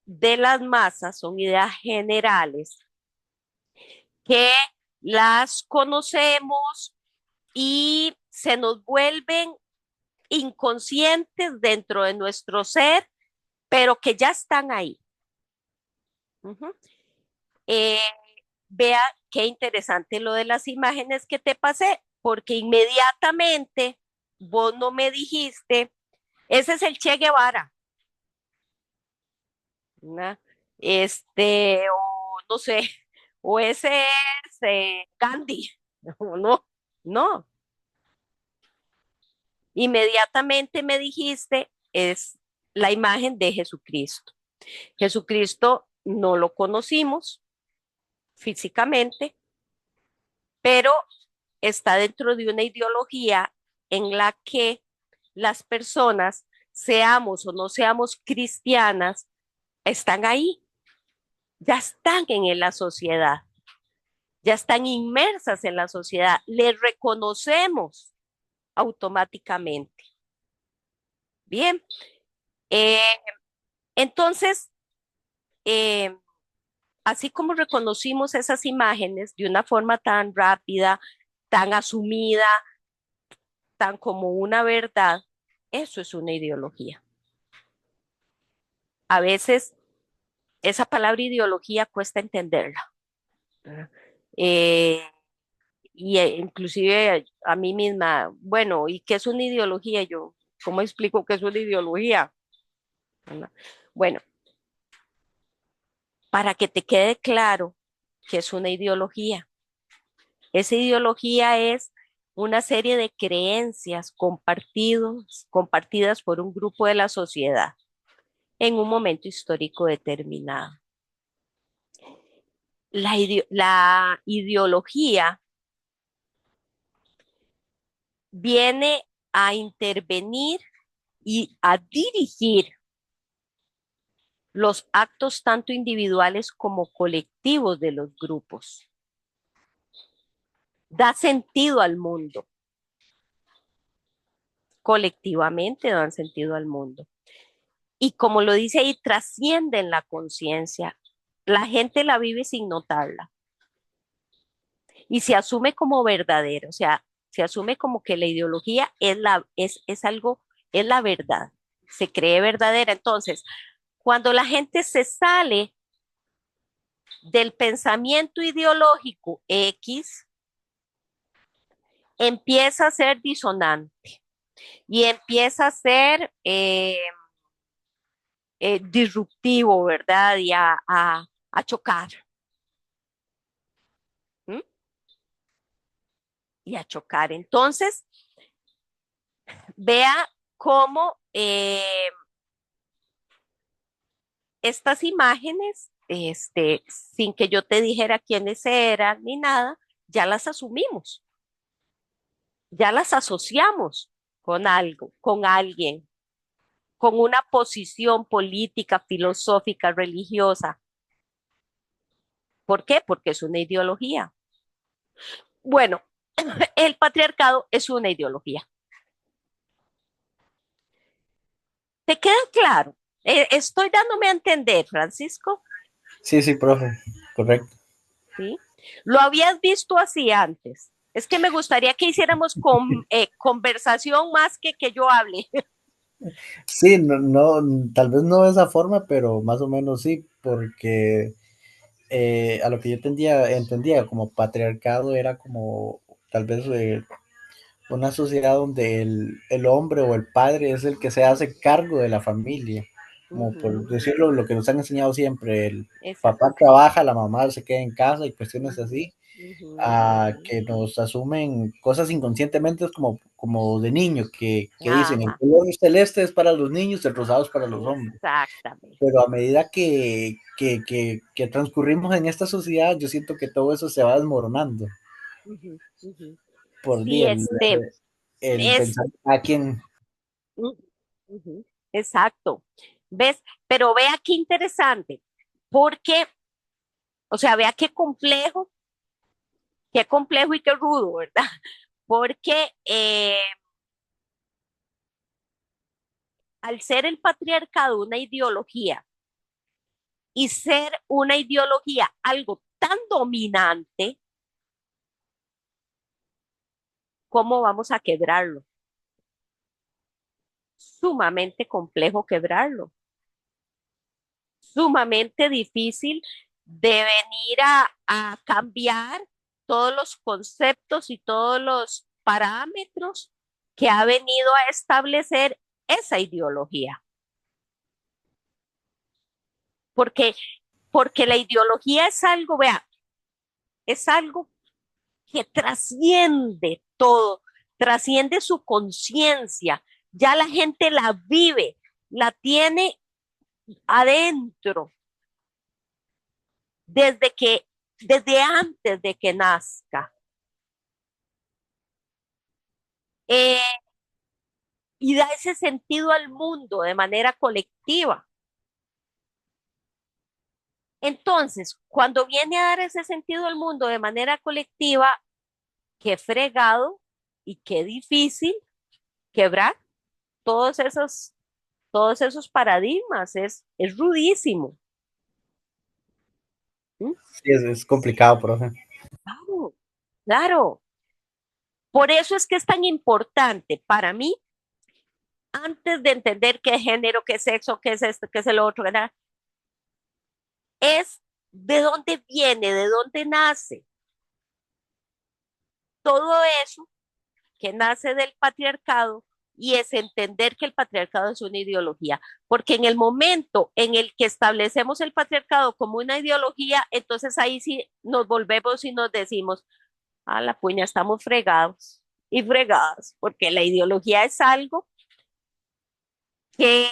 Speaker 1: de las masas, son ideas generales que las conocemos y se nos vuelven inconscientes dentro de nuestro ser, pero que ya están ahí. Uh-huh. eh, Vea qué interesante lo de las imágenes que te pasé, porque inmediatamente vos no me dijiste, ese es el Che Guevara, ¿no? O no sé, o ese es Gandhi, no, no, inmediatamente me dijiste, es la imagen de Jesucristo. Jesucristo no lo conocimos físicamente, pero está dentro de una ideología en la que las personas, seamos o no seamos cristianas, están ahí, ya están en la sociedad, ya están inmersas en la sociedad, les reconocemos automáticamente. Bien, eh, entonces, eh, así como reconocimos esas imágenes de una forma tan rápida, tan asumida, tan como una verdad, eso es una ideología. A veces esa palabra ideología cuesta entenderla. ¿Verdad? Eh, Inclusive a mí misma, bueno, ¿y qué es una ideología? Yo, ¿cómo explico qué es una ideología? ¿Verdad? Bueno, para que te quede claro qué es una ideología. Esa ideología es una serie de creencias compartidas por un grupo de la sociedad en un momento histórico determinado. La ideología viene a intervenir y a dirigir los actos tanto individuales como colectivos de los grupos. Da sentido al mundo, colectivamente dan sentido al mundo. Y como lo dice ahí, trascienden la conciencia. La gente la vive sin notarla y se asume como verdadera, o sea, se asume como que la ideología es algo, es la verdad, se cree verdadera. Entonces, cuando la gente se sale del pensamiento ideológico X, empieza a ser disonante y empieza a ser disruptivo, ¿verdad? Y a chocar. ¿Mm? y a chocar. Entonces, vea cómo estas imágenes, sin que yo te dijera quiénes eran ni nada, ya las asumimos, ya las asociamos con algo, con alguien, con una posición política, filosófica, religiosa. ¿Por qué? Porque es una ideología. Bueno, el patriarcado es una ideología. ¿Te queda claro? Estoy dándome a entender, Francisco,
Speaker 2: Sí, sí, profe, correcto.
Speaker 1: ¿sí? ¿Lo habías visto así antes? Es que me gustaría que hiciéramos conversación más que yo hable.
Speaker 2: Sí, no, no, tal vez no de esa forma, pero más o menos sí, porque a lo que yo entendía como patriarcado era como tal vez una sociedad donde el hombre o el padre es el que se hace cargo de la familia, como por
Speaker 1: Ujú,
Speaker 2: decirlo, lo que nos han enseñado siempre, el papá
Speaker 1: exacto.
Speaker 2: trabaja, la mamá se queda en casa y cuestiones
Speaker 1: Ujú,
Speaker 2: así,
Speaker 1: ujú,
Speaker 2: a
Speaker 1: ujú.
Speaker 2: que nos asumen cosas inconscientemente, es como de niño, que dicen, el
Speaker 1: Ajá,
Speaker 2: color celeste es para los niños, el rosado es para los hombres.
Speaker 1: exactamente.
Speaker 2: Pero a medida que transcurrimos en esta sociedad, yo siento que todo eso se va desmoronando
Speaker 1: Ujú, ujú.
Speaker 2: por
Speaker 1: Sí,
Speaker 2: día, el
Speaker 1: es,
Speaker 2: pensar a quién.
Speaker 1: ujú, ujú, exacto. ¿Ves? Pero vea qué interesante, porque, o sea, vea qué complejo y qué rudo, ¿verdad? Porque al ser el patriarcado una ideología y ser una ideología algo tan dominante, ¿cómo vamos a quebrarlo? Sumamente complejo quebrarlo, sumamente difícil de venir a cambiar todos los conceptos y todos los parámetros que ha venido a establecer esa ideología. Porque, porque la ideología es algo, vea, es algo que trasciende todo, trasciende su conciencia. Ya la gente la vive, la tiene adentro, desde que, desde antes de que nazca. Eh, y da ese sentido al mundo de manera colectiva. Entonces, cuando viene a dar ese sentido al mundo de manera colectiva, qué fregado y qué difícil quebrar todos esos, todos esos paradigmas. Es rudísimo. ¿Mm?
Speaker 2: Sí, es complicado, profe.
Speaker 1: Claro, claro. Por eso es que es tan importante para mí, antes de entender qué género, qué sexo, qué es esto, qué es el otro, ¿verdad? Es de dónde viene, de dónde nace. Todo eso que nace del patriarcado y es entender que el patriarcado es una ideología, porque en el momento en el que establecemos el patriarcado como una ideología, entonces ahí sí nos volvemos y nos decimos, a la puña, estamos fregados y fregadas, porque la ideología es algo que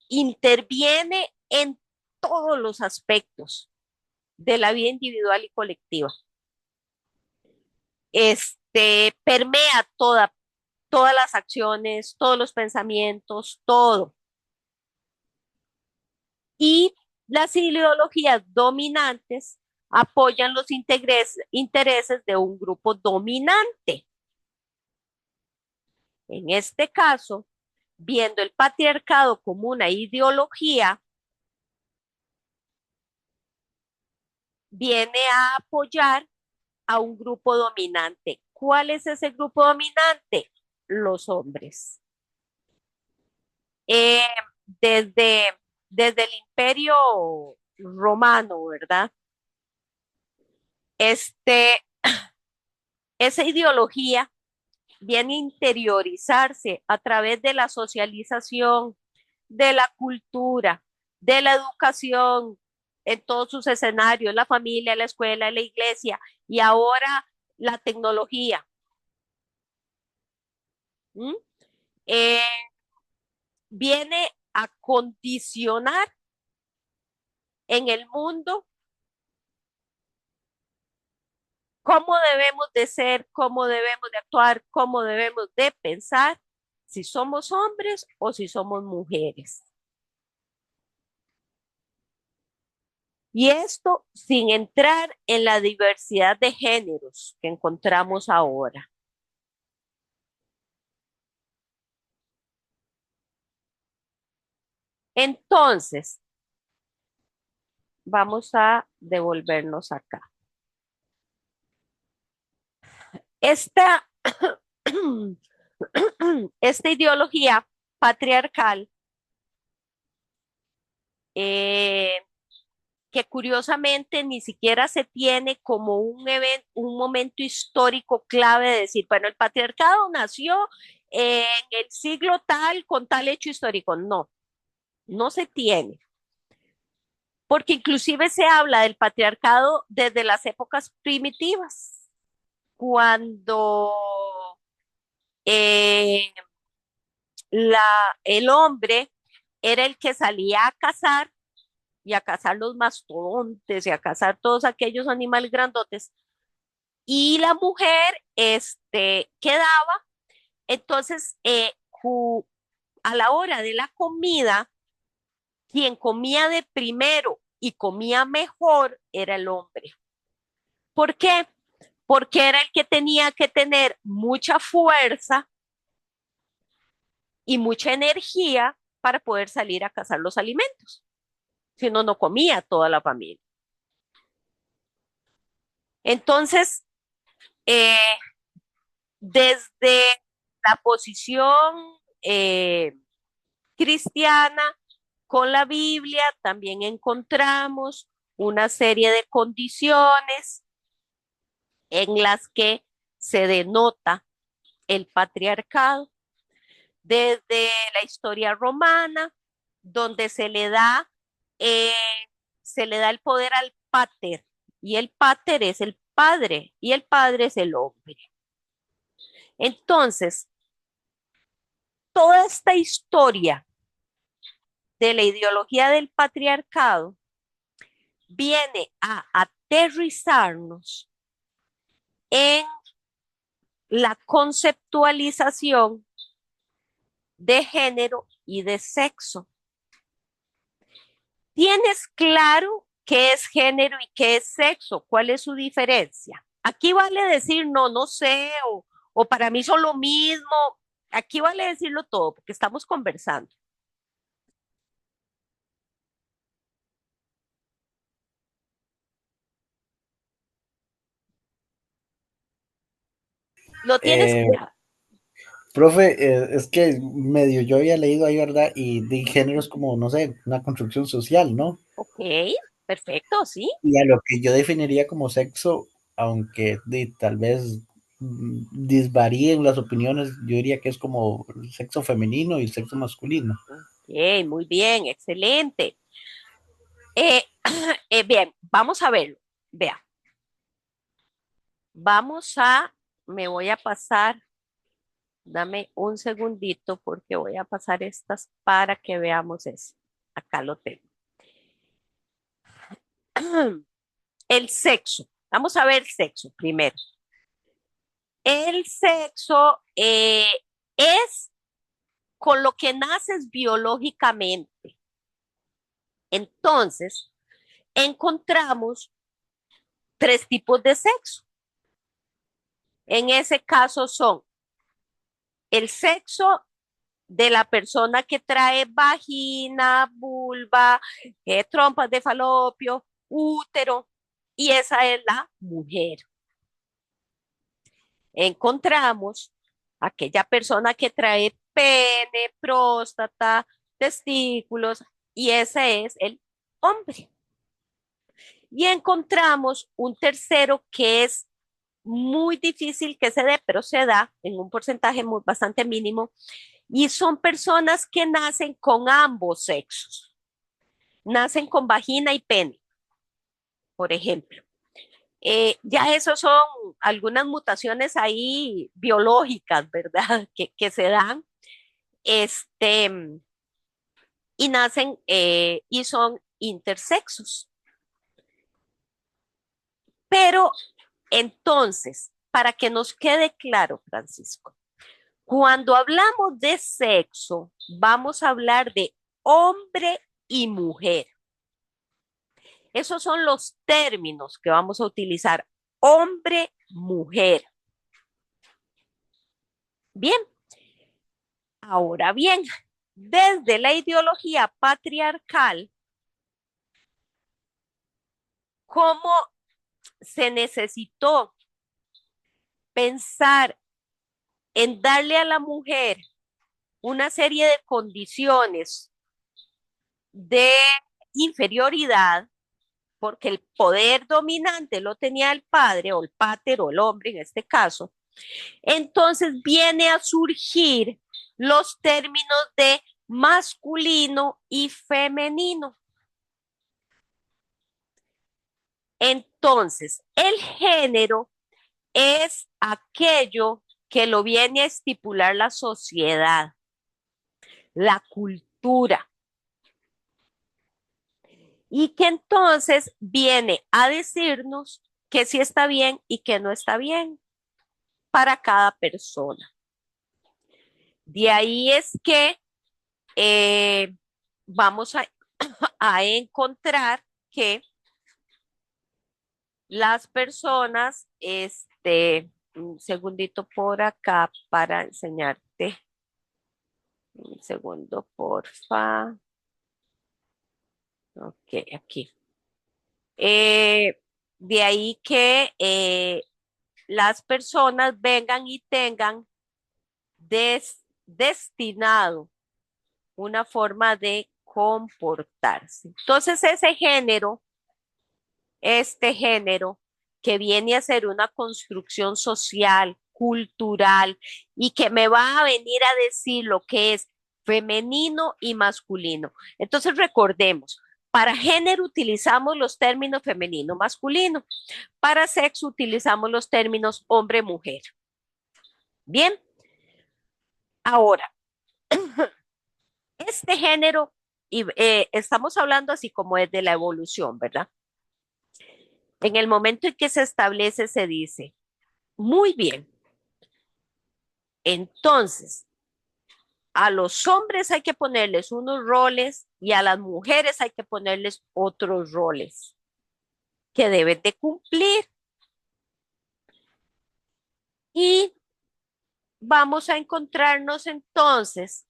Speaker 1: interviene en todos los aspectos de la vida individual y colectiva. Permea todas las acciones, todos los pensamientos, todo. Y las ideologías dominantes apoyan los intereses de un grupo dominante. En este caso, viendo el patriarcado como una ideología, viene a apoyar a un grupo dominante. ¿Cuál es ese grupo dominante? Los hombres. Eh, desde, desde el imperio romano, ¿verdad? Este, esa ideología viene a interiorizarse a través de la socialización, de la cultura, de la educación en todos sus escenarios, la familia, la escuela, la iglesia y ahora la tecnología. ¿Mm? Eh, Viene a condicionar en el mundo cómo debemos de ser, cómo debemos de actuar, cómo debemos de pensar, si somos hombres o si somos mujeres. Y esto sin entrar en la diversidad de géneros que encontramos ahora. Entonces, vamos a devolvernos acá. Esta, esta ideología patriarcal, eh, que curiosamente ni siquiera se tiene como un evento, un momento histórico clave de decir, bueno, el patriarcado nació en el siglo tal con tal hecho histórico. No, no se tiene, porque inclusive se habla del patriarcado desde las épocas primitivas, cuando eh, la, el hombre era el que salía a cazar y a cazar los mastodontes y a cazar todos aquellos animales grandotes y la mujer quedaba, entonces a la hora de la comida, quien comía de primero y comía mejor era el hombre. ¿Por qué? Porque era el que tenía que tener mucha fuerza y mucha energía para poder salir a cazar los alimentos. Si no, no comía toda la familia. Entonces, eh, desde la posición cristiana con la Biblia también encontramos una serie de condiciones en las que se denota el patriarcado, desde la historia romana, donde eh, se le da el poder al pater, y el pater es el padre, y el padre es el hombre. Entonces, toda esta historia de la ideología del patriarcado viene a aterrizarnos en la conceptualización de género y de sexo. ¿Tienes claro qué es género y qué es sexo? ¿Cuál es su diferencia? Aquí vale decir no, no sé, o para mí son lo mismo. Aquí vale decirlo todo porque estamos conversando. ¿Lo tienes
Speaker 2: Eh,
Speaker 1: claro?
Speaker 2: Profe, es que medio yo había leído ahí, ¿verdad? Y de género es como, no sé, una construcción social, ¿no?
Speaker 1: Ok, perfecto, sí.
Speaker 2: Y a lo que yo definiría como sexo, aunque tal vez disvaríen las opiniones, yo diría que es como el sexo femenino y el sexo masculino.
Speaker 1: Ok, muy bien, excelente. Eh, bien, vamos a verlo. Vea, vamos a, me voy a pasar, dame un segundito porque voy a pasar estas para que veamos eso. Acá lo tengo. El sexo. Vamos a ver sexo primero. El sexo es con lo que naces biológicamente. Entonces, encontramos tres tipos de sexo. En ese caso son el sexo de la persona que trae vagina, vulva, trompas de falopio, útero, y esa es la mujer. Encontramos aquella persona que trae pene, próstata, testículos, y ese es el hombre. Y encontramos un tercero que es muy difícil que se dé, pero se da en un porcentaje bastante mínimo, y son personas que nacen con ambos sexos, nacen con vagina y pene, por ejemplo. Ya esos son algunas mutaciones ahí biológicas, ¿verdad? Que se dan, este, y nacen y son intersexos. Pero entonces, para que nos quede claro, Francisco, cuando hablamos de sexo, vamos a hablar de hombre y mujer. Esos son los términos que vamos a utilizar. Hombre, mujer. Bien, ahora bien, desde la ideología patriarcal, ¿cómo se necesitó pensar en darle a la mujer una serie de condiciones de inferioridad, porque el poder dominante lo tenía el padre o el pater o el hombre en este caso? Entonces viene a surgir los términos de masculino y femenino. Entonces, el género es aquello que lo viene a estipular la sociedad, la cultura, y que entonces viene a decirnos que sí está bien y que no está bien para cada persona. De ahí es que eh, vamos a encontrar que las personas, un segundito por acá para enseñarte, un segundo, porfa. Ok, aquí. Eh, de ahí que las personas vengan y tengan destinado una forma de comportarse. Entonces, ese género, este género, que viene a ser una construcción social, cultural, y que me va a venir a decir lo que es femenino y masculino. Entonces, recordemos, para género utilizamos los términos femenino, masculino. Para sexo utilizamos los términos hombre-mujer. Bien, ahora, este género, y estamos hablando así como desde la evolución, ¿verdad? En el momento en que se establece, se dice, muy bien, entonces, a los hombres hay que ponerles unos roles y a las mujeres hay que ponerles otros roles que deben de cumplir. Y vamos a encontrarnos entonces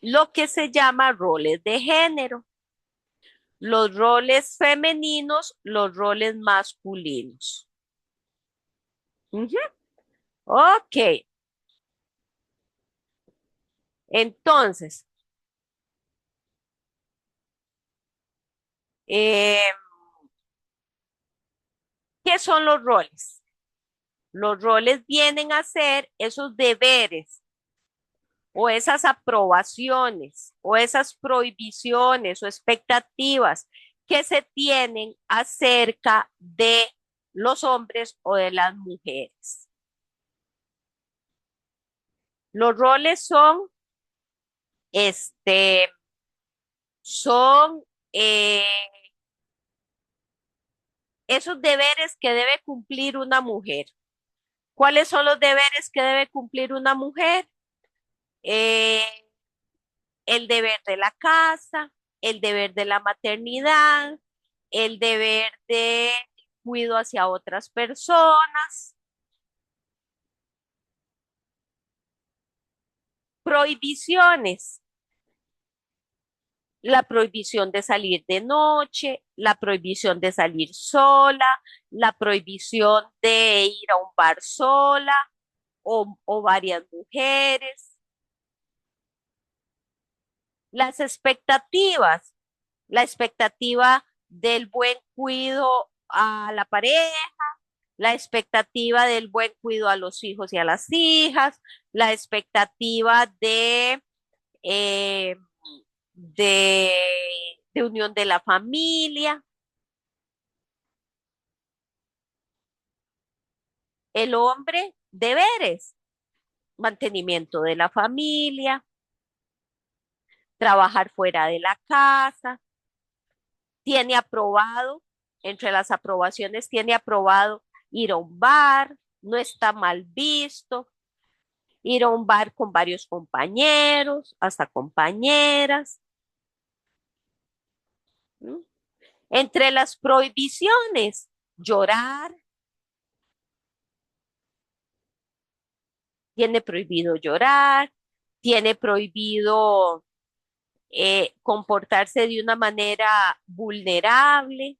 Speaker 1: lo que se llama roles de género, los roles femeninos, los roles masculinos. Ujú. Ok, entonces, eh, ¿qué son los roles? Los roles vienen a ser esos deberes o esas aprobaciones o esas prohibiciones o expectativas que se tienen acerca de los hombres o de las mujeres. Los roles este, son eh, esos deberes que debe cumplir una mujer. ¿Cuáles son los deberes que debe cumplir una mujer? Eh, el deber de la casa, el deber de la maternidad, el deber de cuidado hacia otras personas, prohibiciones, la prohibición de salir de noche, la prohibición de salir sola, la prohibición de ir a un bar sola o varias mujeres, las expectativas, la expectativa del buen cuidado a la pareja, la expectativa del buen cuidado a los hijos y a las hijas, la expectativa eh, de, de unión de la familia. El hombre, deberes, mantenimiento de la familia, trabajar fuera de la casa, tiene aprobado, entre las aprobaciones tiene aprobado ir a un bar, no está mal visto, ir a un bar con varios compañeros, hasta compañeras. ¿Mm? Entre las prohibiciones, llorar, tiene prohibido llorar, tiene prohibido comportarse de una manera vulnerable,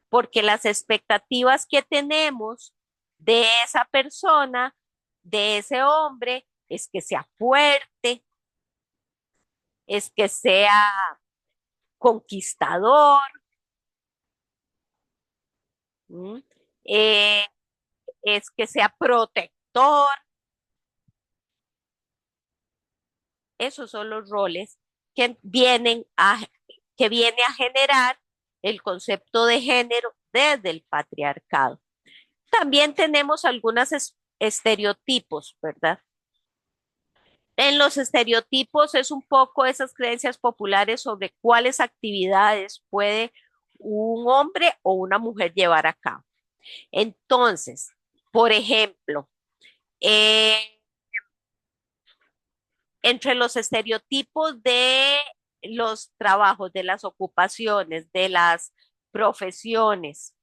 Speaker 1: porque las expectativas que tenemos de esa persona, de ese hombre, es que sea fuerte, es que sea conquistador, ¿m? Eh, es que sea protector. Esos son los roles que que viene a generar el concepto de género desde el patriarcado. También tenemos algunos estereotipos, ¿verdad? En los estereotipos es un poco esas creencias populares sobre cuáles actividades puede un hombre o una mujer llevar a cabo. Entonces, por ejemplo, eh, entre los estereotipos de los trabajos, de las ocupaciones, de las profesiones,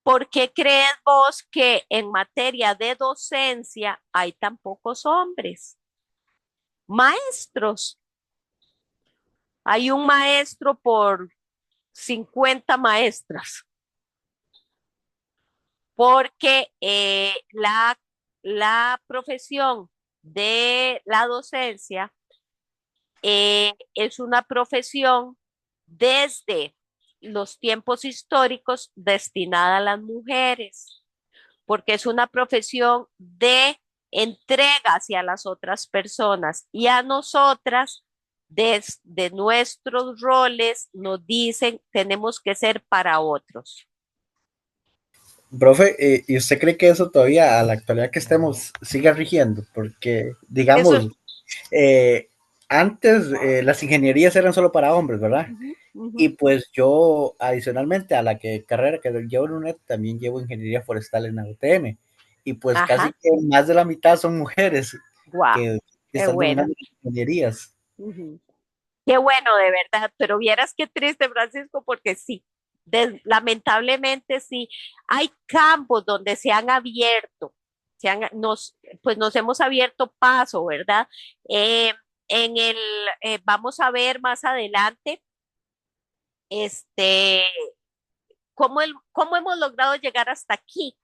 Speaker 1: ¿por qué crees vos que en materia de docencia hay tan pocos hombres? Maestros. Hay un maestro por 50 maestras, porque la profesión de la docencia es una profesión desde los tiempos históricos destinada a las mujeres, porque es una profesión de entrega hacia las otras personas y a nosotras, desde nuestros roles, nos dicen tenemos que ser para otros.
Speaker 2: Profe, ¿y usted cree que eso todavía a la actualidad que estemos siga rigiendo? Porque,
Speaker 1: Eso.
Speaker 2: digamos, eh, antes las ingenierías eran solo para hombres, ¿verdad?
Speaker 1: Uh -huh,
Speaker 2: Y pues yo, adicionalmente a la carrera que llevo en UNED, también llevo ingeniería forestal en la UTM. Y pues casi
Speaker 1: ajá,
Speaker 2: que más de la mitad son mujeres
Speaker 1: wow,
Speaker 2: que
Speaker 1: qué
Speaker 2: están
Speaker 1: bueno.
Speaker 2: dominando las ingenierías.
Speaker 1: Uh -huh. Qué bueno, de verdad, pero vieras qué triste, Francisco, porque sí, lamentablemente sí, hay campos donde se han abierto, pues nos hemos abierto paso, ¿verdad? Eh, vamos a ver más adelante, este, cómo hemos logrado llegar hasta aquí,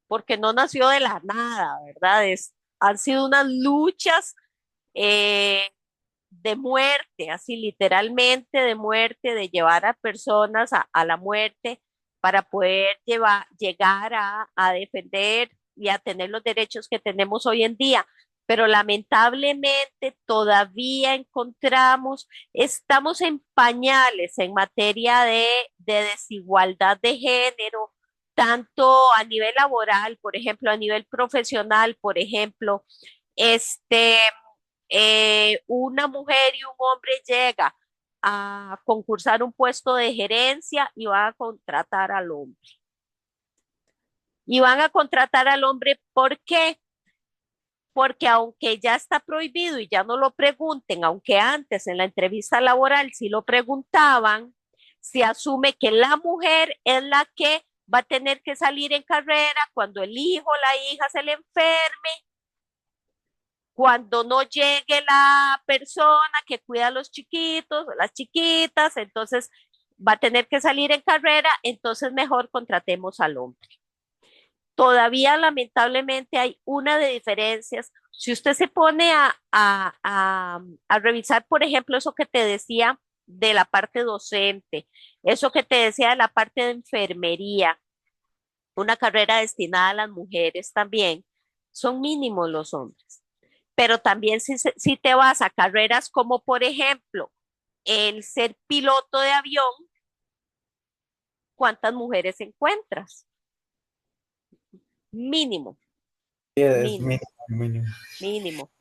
Speaker 1: porque no nació de la nada, ¿verdad? Han sido unas luchas eh, de muerte, así literalmente de muerte, de llevar a personas a la muerte para poder llegar a defender y a tener los derechos que tenemos hoy en día. Pero lamentablemente todavía estamos en pañales en materia de desigualdad de género, tanto a nivel laboral, por ejemplo, a nivel profesional, por ejemplo, este, una mujer y un hombre llega a concursar un puesto de gerencia y van a contratar al hombre. Y van a contratar al hombre, ¿por qué? Porque aunque ya está prohibido y ya no lo pregunten, aunque antes en la entrevista laboral sí lo preguntaban, se asume que la mujer es la que va a tener que salir en carrera cuando el hijo o la hija se le enferme, cuando no llegue la persona que cuida a los chiquitos o las chiquitas, entonces va a tener que salir en carrera, entonces mejor contratemos al hombre. Todavía lamentablemente hay una de diferencias. Si usted se pone a revisar, por ejemplo, eso que te decía de la parte docente, eso que te decía de la parte de enfermería, una carrera destinada a las mujeres también, son mínimos los hombres. Pero también si te vas a carreras como, por ejemplo, el ser piloto de avión, ¿cuántas mujeres encuentras? mínimo,
Speaker 2: Sí, es
Speaker 1: mínimo,
Speaker 2: mínimo, mínimo.
Speaker 1: mínimo.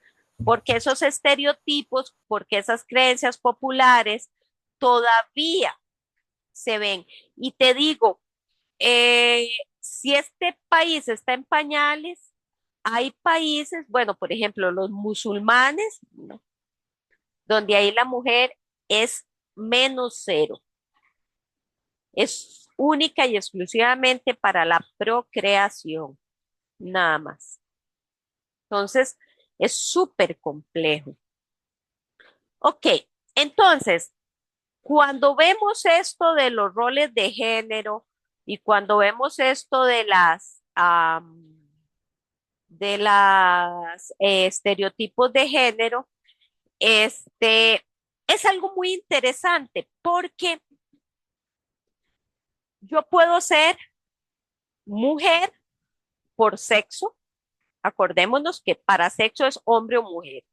Speaker 1: Porque esos estereotipos, porque esas creencias populares todavía se ven. Y te digo, si este país está en pañales, hay países, bueno, por ejemplo, los musulmanes, ¿no? Donde ahí la mujer es -0, es única y exclusivamente para la procreación, nada más. Entonces, es súper complejo. Ok, entonces, cuando vemos esto de los roles de género y cuando vemos esto de las estereotipos de género, es algo muy interesante porque yo puedo ser mujer por sexo. Acordémonos que para sexo es hombre o mujer.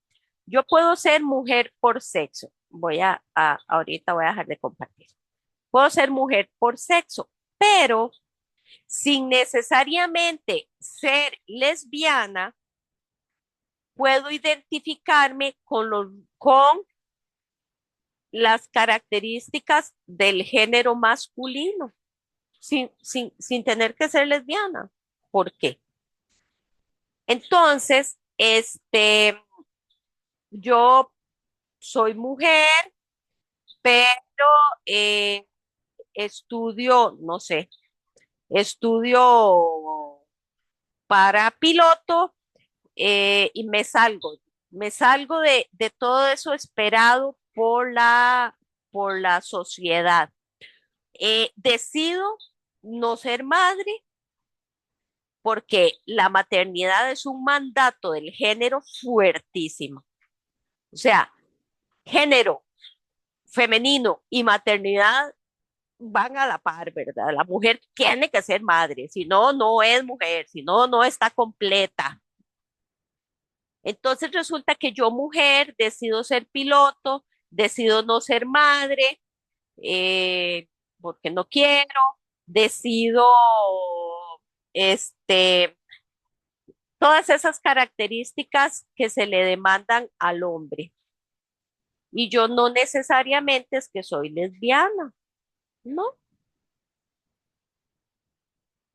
Speaker 1: Yo puedo ser mujer por sexo. Ahorita voy a dejar de compartir. Puedo ser mujer por sexo, pero sin necesariamente ser lesbiana, puedo identificarme con las características del género masculino, sin tener que ser lesbiana. ¿Por qué? Entonces, yo soy mujer, pero eh, estudio, no sé, estudio para piloto y me salgo de todo eso esperado por la sociedad. Decido no ser madre porque la maternidad es un mandato del género fuertísimo. O sea, género femenino y maternidad van a la par, ¿verdad? La mujer tiene que ser madre, si no, no es mujer, si no, no está completa. Entonces resulta que yo, mujer, decido ser piloto, decido no ser madre, porque no quiero, decido, este, todas esas características que se le demandan al hombre. Y yo no necesariamente es que soy lesbiana, ¿no?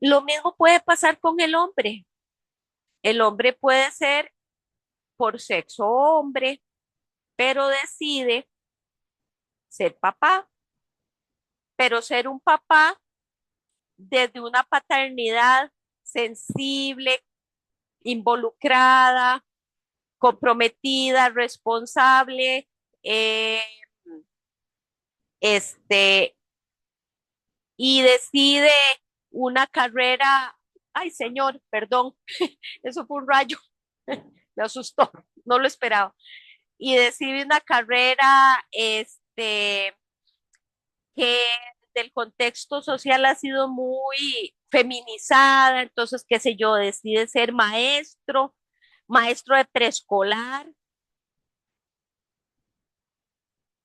Speaker 1: Lo mismo puede pasar con el hombre. El hombre puede ser por sexo hombre, pero decide ser papá, pero ser un papá desde una paternidad sensible, involucrada, comprometida, responsable, eh, este, y decide una carrera, ay señor, perdón, eso fue un rayo, me asustó, no lo esperaba, y decide una carrera, que del contexto social ha sido muy feminizada, entonces, qué sé yo, decide ser maestro, maestro de preescolar,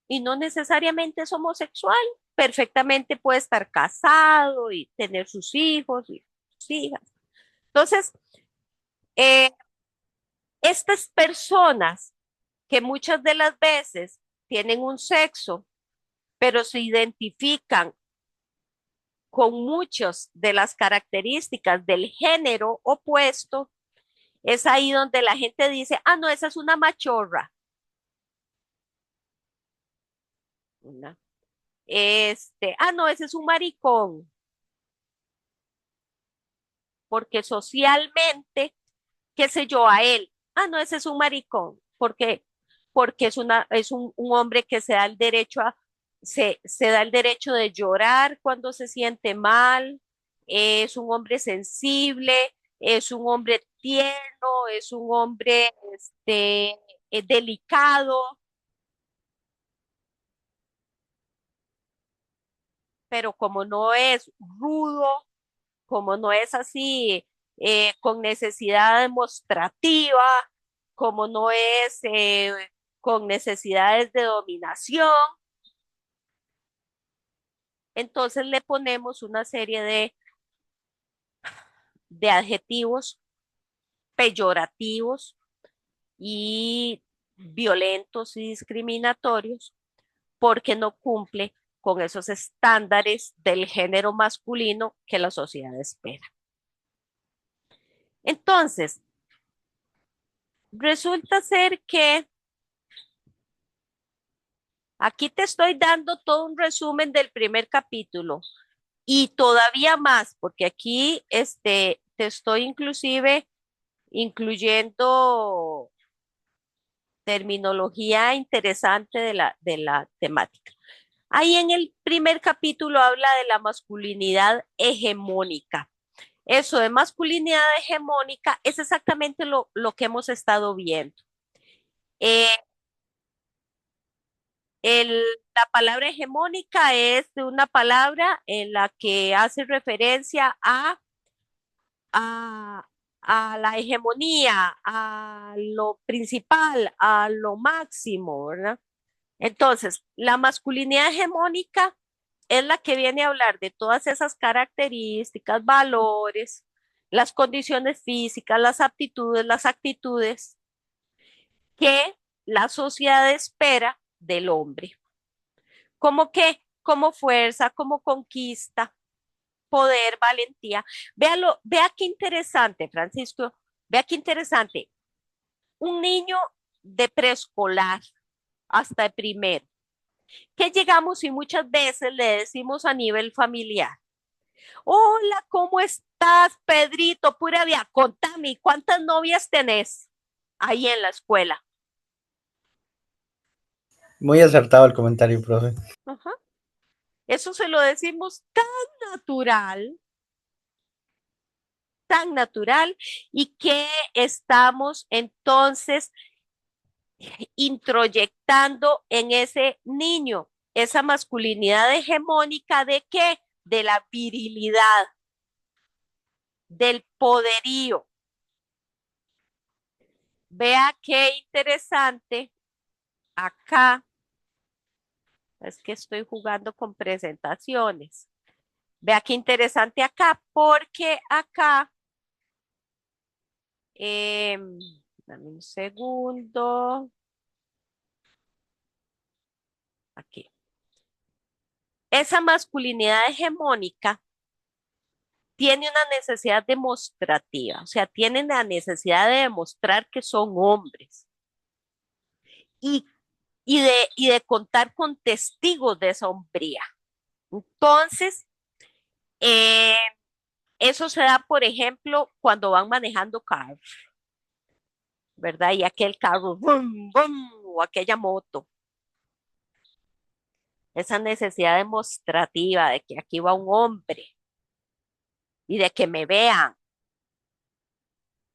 Speaker 1: y no necesariamente es homosexual, perfectamente puede estar casado y tener sus hijos y sus hijas. Entonces, eh, estas personas que muchas de las veces tienen un sexo, pero se identifican con muchas de las características del género opuesto, es ahí donde la gente dice, ah, no, esa es una machorra. ¿No? No, ese es un maricón, porque socialmente, qué sé yo, a él, ah, no, ese es un maricón, porque es un hombre que se da el derecho se da el derecho de llorar cuando se siente mal, es un hombre sensible, es un hombre tierno, es un hombre delicado, pero como no es rudo, como no es así con necesidad demostrativa, como no es con necesidades de dominación, entonces le ponemos una serie de adjetivos peyorativos y violentos y discriminatorios porque no cumple con esos estándares del género masculino que la sociedad espera. Entonces, resulta ser que aquí te estoy dando todo un resumen del primer capítulo y todavía más, porque aquí te estoy inclusive incluyendo terminología interesante de la temática. Ahí en el primer capítulo habla de la masculinidad hegemónica. Eso de masculinidad hegemónica es exactamente lo que hemos estado viendo. Eh, el, la palabra hegemónica es de una palabra en la que hace referencia a, a la hegemonía, a lo principal, a lo máximo, ¿verdad? Entonces, la masculinidad hegemónica es la que viene a hablar de todas esas características, valores, las condiciones físicas, las aptitudes, las actitudes que la sociedad espera del hombre. Como que, como fuerza, como conquista, poder, valentía. Véalo, vea qué interesante, Francisco, vea qué interesante. Un niño de preescolar hasta de primero, que llegamos y muchas veces le decimos a nivel familiar, hola, ¿cómo estás, Pedrito? Pura vida, contame, ¿cuántas novias tenés ahí en la escuela?
Speaker 2: Muy acertado el comentario, profe.
Speaker 1: Ajá. Eso se lo decimos natural, tan natural, y que estamos entonces introyectando en ese niño esa masculinidad hegemónica de qué? De la virilidad, del poderío. Vea qué interesante acá. Es que estoy jugando con presentaciones. Vea qué interesante acá, porque acá, eh, dame un segundo, aquí. Esa masculinidad hegemónica tiene una necesidad demostrativa, o sea, tienen la necesidad de demostrar que son hombres y, y de contar con testigos de esa hombría. Entonces, eh, eso se da, por ejemplo, cuando van manejando carros, ¿verdad? Y aquel carro, ¡bum, bum! O aquella moto, esa necesidad demostrativa de que aquí va un hombre y de que me vean,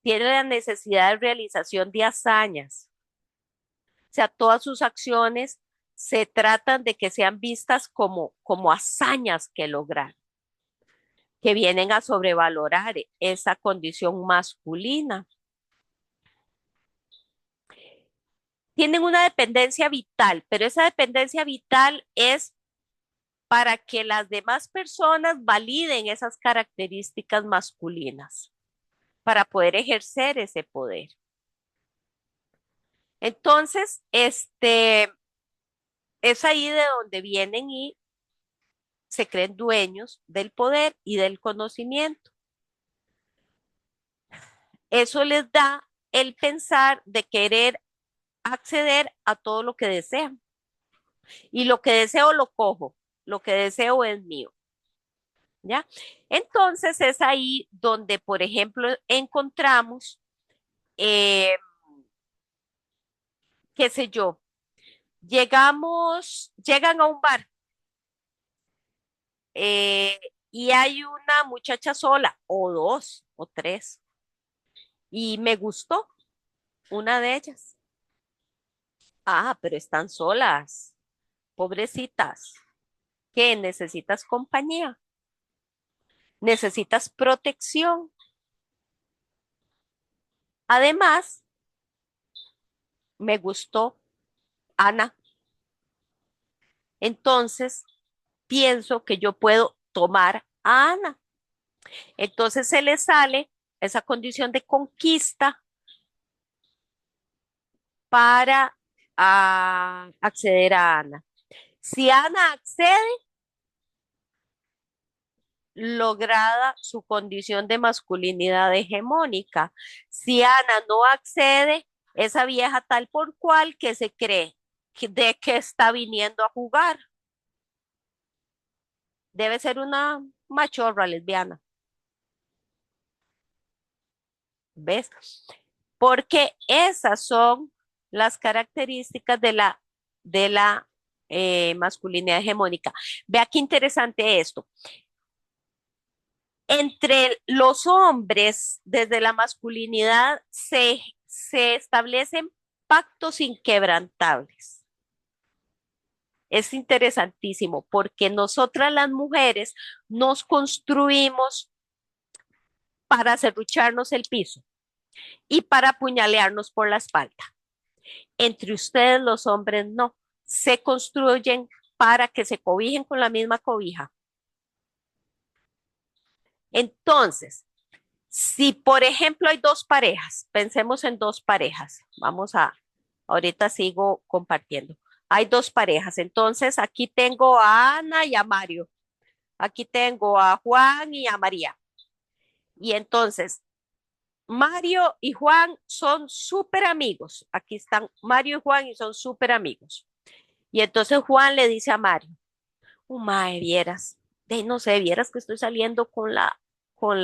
Speaker 1: tiene la necesidad de realización de hazañas. O sea, todas sus acciones se tratan de que sean vistas como, como hazañas que lograr, que vienen a sobrevalorar esa condición masculina. Tienen una dependencia vital, pero esa dependencia vital es para que las demás personas validen esas características masculinas, para poder ejercer ese poder. Entonces, es ahí de donde vienen y se creen dueños del poder y del conocimiento. Eso les da el pensar de querer acceder a todo lo que desean. Y lo que deseo lo cojo, lo que deseo es mío. ¿Ya? Entonces es ahí donde, por ejemplo, encontramos, eh, qué sé yo, llegan a un bar eh, y hay una muchacha sola, o dos, o tres, y me gustó una de ellas. Ah, pero están solas, pobrecitas. ¿Qué? Necesitas compañía, necesitas protección. Además, me gustó Ana. Entonces, pienso que yo puedo tomar a Ana. Entonces se le sale esa condición de conquista para acceder a Ana. Si Ana accede, lograda su condición de masculinidad hegemónica. Si Ana no accede, esa vieja tal por cual que se cree de que está viniendo a jugar. Debe ser una machorra lesbiana, ¿ves? Porque esas son las características de la masculinidad hegemónica. Vea qué interesante esto. Entre los hombres, desde la masculinidad, se establecen pactos inquebrantables. Es interesantísimo porque nosotras las mujeres nos construimos para serrucharnos el piso y para apuñalearnos por la espalda. Entre ustedes los hombres no, se construyen para que se cobijen con la misma cobija. Entonces, si por ejemplo hay dos parejas, pensemos en dos parejas, ahorita sigo compartiendo. Hay dos parejas, entonces aquí tengo a Ana y a Mario, aquí tengo a Juan y a María. Y entonces, Mario y Juan son súper amigos. Aquí están Mario y Juan y son súper amigos. Y entonces Juan le dice a Mario, mae, vieras, no sé, vieras que estoy saliendo con la, con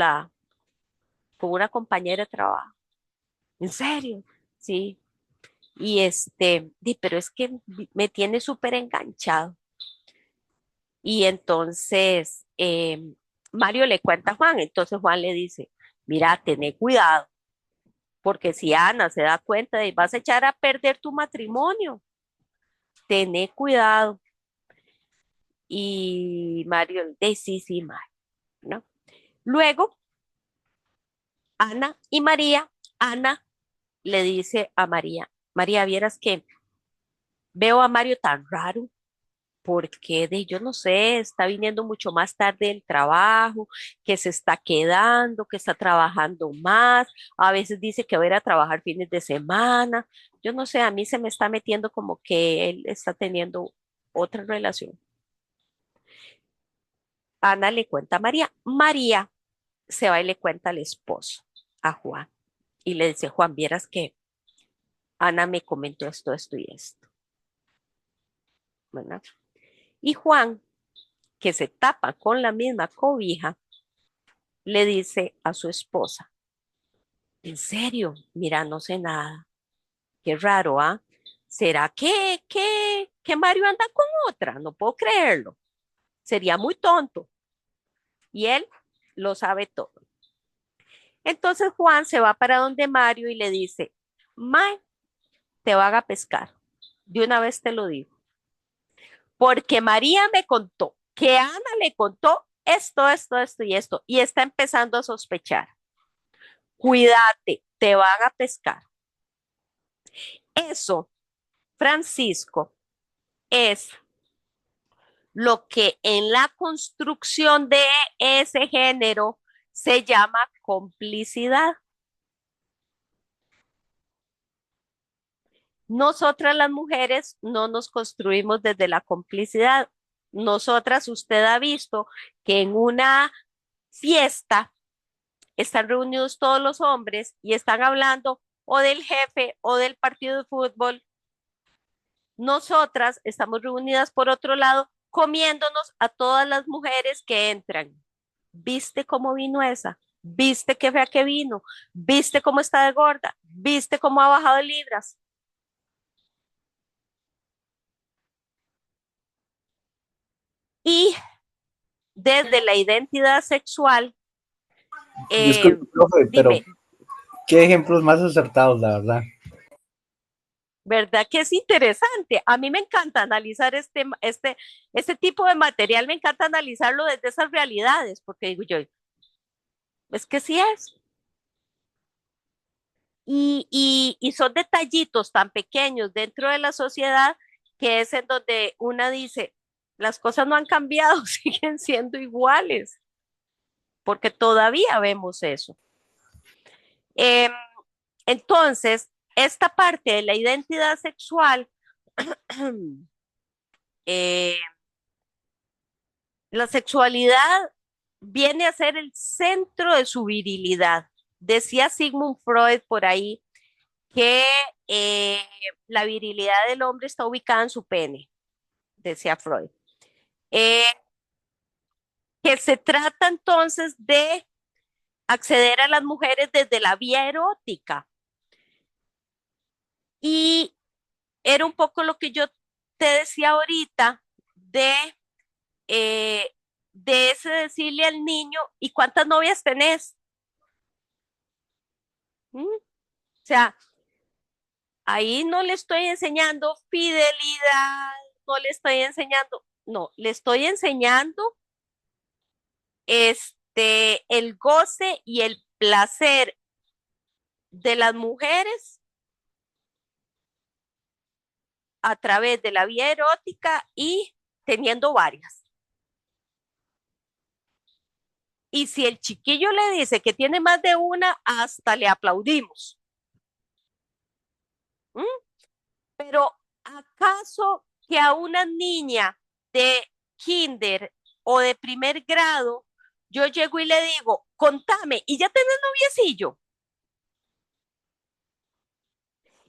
Speaker 1: una compañera de trabajo. ¿En serio? Sí. Y pero es que me tiene súper enganchado. Y entonces Mario le cuenta a Juan, entonces Juan le dice, mira, tené cuidado, porque si Ana se da cuenta de vas a echar a perder tu matrimonio, tené cuidado. Y Mario, sí, sí, Mario, ¿no? Luego, Ana y María, Ana le dice a María, María, vieras que veo a Mario tan raro, porque yo no sé, está viniendo mucho más tarde del trabajo, que se está quedando, que está trabajando más, a veces dice que va a ir a trabajar fines de semana, yo no sé, a mí se me está metiendo como que él está teniendo otra relación. Ana le cuenta a María, María se va y le cuenta al esposo, a Juan, y le dice, Juan, vieras que Ana me comentó esto, esto y esto, ¿verdad? Y Juan, que se tapa con la misma cobija, le dice a su esposa, en serio, mira, no sé nada. Qué raro, ¿ah? ¿Será que Mario anda con otra? No puedo creerlo. Sería muy tonto. Y él lo sabe todo. Entonces Juan se va para donde Mario y le dice, Mae, te van a pescar. De una vez te lo digo. Porque María me contó que Ana le contó esto, esto, esto y esto. Y está empezando a sospechar. Cuídate, te van a pescar. Eso, Francisco, es lo que en la construcción de ese género se llama complicidad. Nosotras las mujeres no nos construimos desde la complicidad. Nosotras, usted ha visto que en una fiesta están reunidos todos los hombres y están hablando o del jefe o del partido de fútbol. Nosotras estamos reunidas por otro lado comiéndonos a todas las mujeres que entran. ¿Viste cómo vino esa? ¿Viste qué fea que vino? ¿Viste cómo está de gorda? ¿Viste cómo ha bajado de libras? Y desde la identidad sexual,
Speaker 2: Disculpe, profe, pero
Speaker 1: dime,
Speaker 2: qué ejemplos más acertados, la verdad.
Speaker 1: ¿verdad que es interesante? A mí me encanta analizar este tipo de material, me encanta analizarlo desde esas realidades, porque digo yo, es que sí es. Y son detallitos tan pequeños dentro de la sociedad que es en donde una dice, las cosas no han cambiado, siguen siendo iguales. porque todavía vemos eso. Eh, entonces, esta parte de la identidad sexual, eh, la sexualidad viene a ser el centro de su virilidad. Decía Sigmund Freud por ahí que eh, la virilidad del hombre está ubicada en su pene, decía Freud. Eh, que se trata entonces de acceder a las mujeres desde la vía erótica. Y era un poco lo que yo te decía ahorita eh, de ese decirle al niño, ¿y cuántas novias tenés? ¿Mm? O sea, ahí no le estoy enseñando fidelidad, no le estoy enseñando, no, le estoy enseñando el goce y el placer de las mujeres a través de la vía erótica y teniendo varias. Y si el chiquillo le dice que tiene más de una, hasta le aplaudimos. ¿Mm? Pero ¿acaso que a una niña de kinder o de primer grado, yo llego y le digo, contame, y ya tenés noviecillo?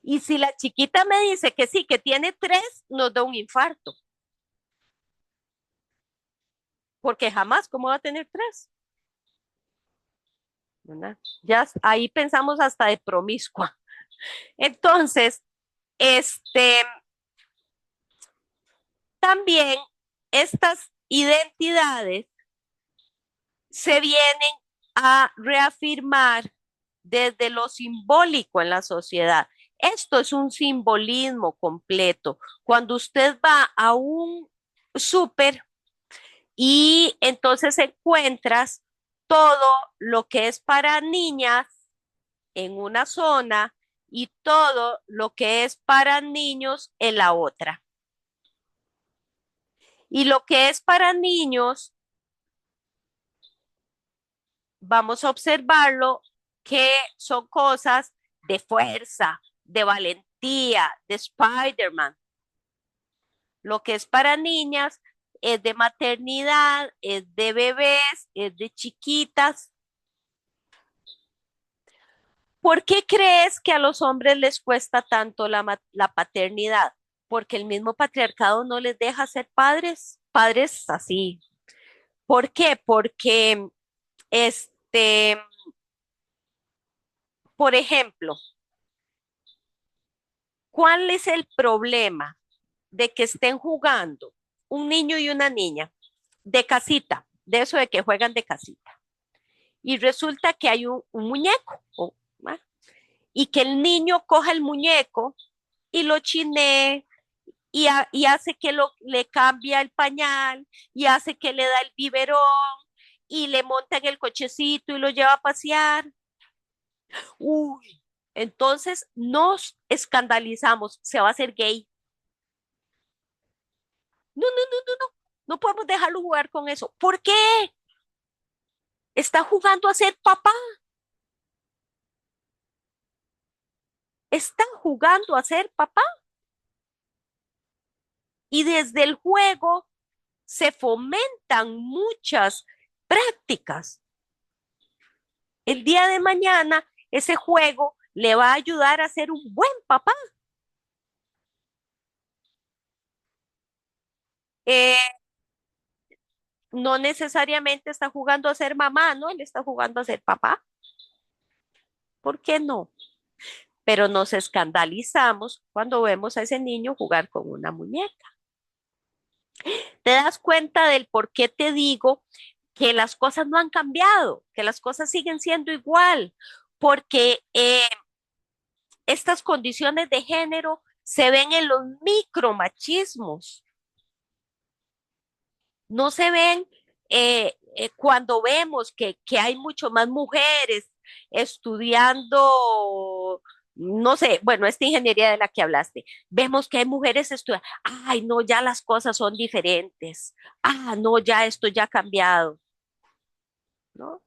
Speaker 1: Y si la chiquita me dice que sí, que tiene tres, nos da un infarto. Porque jamás, ¿cómo va a tener tres? ¿Verdad? Ya ahí pensamos hasta de promiscua. Entonces, este, también estas identidades se vienen a reafirmar desde lo simbólico en la sociedad. Esto es un simbolismo completo. Cuando usted va a un súper y entonces encuentras todo lo que es para niñas en una zona y todo lo que es para niños en la otra. Y lo que es para niños, vamos a observarlo, que son cosas de fuerza, de valentía, de Spider-Man. Lo que es para niñas es de maternidad, es de bebés, es de chiquitas. ¿Por qué crees que a los hombres les cuesta tanto la paternidad? Porque el mismo patriarcado no les deja ser padres, padres así. ¿Por qué? Porque, este, por ejemplo, ¿cuál es el problema de que estén jugando un niño y una niña de casita, de eso de que juegan de casita? Y resulta que hay un muñeco, ¿no? Y que el niño coja el muñeco y lo chinee y hace que le cambia el pañal y hace que le da el biberón y le monta en el cochecito y lo lleva a pasear. Uy, entonces nos escandalizamos, se va a hacer gay. No, no, no, no, no, no podemos dejarlo jugar con eso. ¿Por qué? Está jugando a ser papá, está jugando a ser papá. Y desde el juego se fomentan muchas prácticas. El día de mañana ese juego le va a ayudar a ser un buen papá. Eh, no necesariamente está jugando a ser mamá, ¿no? Él está jugando a ser papá. ¿Por qué no? Pero nos escandalizamos cuando vemos a ese niño jugar con una muñeca. ¿Te das cuenta del por qué te digo que las cosas no han cambiado, que las cosas siguen siendo igual? Porque estas condiciones de género se ven en los micromachismos, no se ven cuando vemos que hay mucho más mujeres estudiando, no sé, bueno, esta ingeniería de la que hablaste, vemos que hay mujeres estudiando, ay, no, ya las cosas son diferentes, no, ya esto ya ha cambiado. ¿no?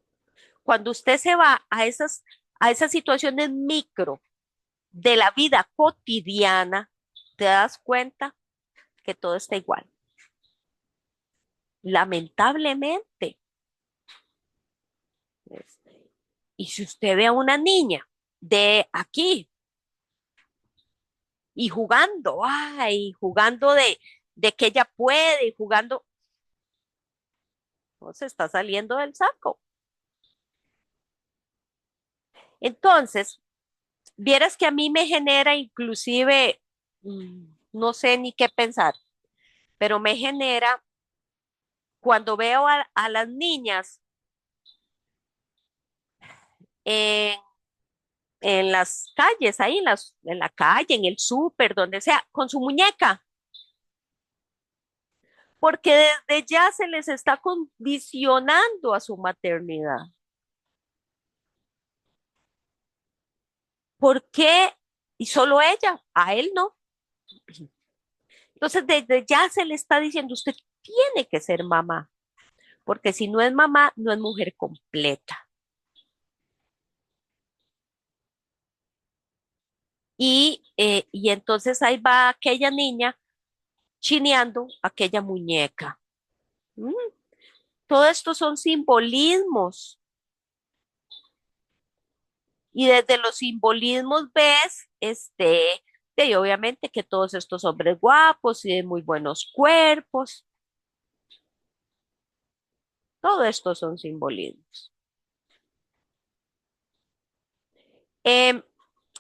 Speaker 1: Cuando usted se va a esas situaciones micro de la vida cotidiana, te das cuenta que todo está igual. Lamentablemente. Este, y si usted ve a una niña de aquí y jugando, ay, jugando de que ella puede y jugando, no se está saliendo del saco. Entonces, vieras que a mí me genera inclusive, no sé ni qué pensar, pero me genera cuando veo a las niñas en, en las calles, ahí en la calle, en el súper, donde sea, con su muñeca, porque desde ya se les está condicionando a su maternidad. ¿Por qué? Y solo ella, a él no. Entonces, desde ya se le está diciendo, usted tiene que ser mamá, porque si no es mamá, no es mujer completa. Y entonces ahí va aquella niña chineando aquella muñeca. Mm, Todo esto son simbolismos. Y desde los simbolismos ves, y obviamente que todos estos hombres guapos y de muy buenos cuerpos, todo esto son simbolismos. Em,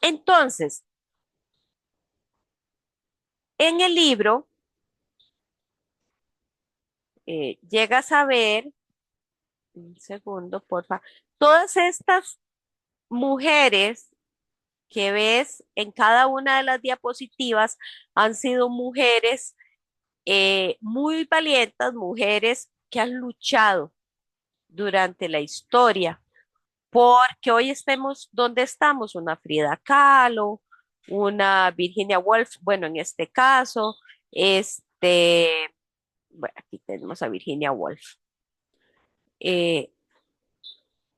Speaker 1: entonces, en el libro llegas a ver, un segundo, porfa, todas estas mujeres que ves en cada una de las diapositivas han sido mujeres muy valientes, mujeres que han luchado durante la historia, porque hoy estemos donde estamos, una Frida Kahlo, una Virginia Woolf, bueno, en este caso, bueno, aquí tenemos a Virginia Woolf, eh,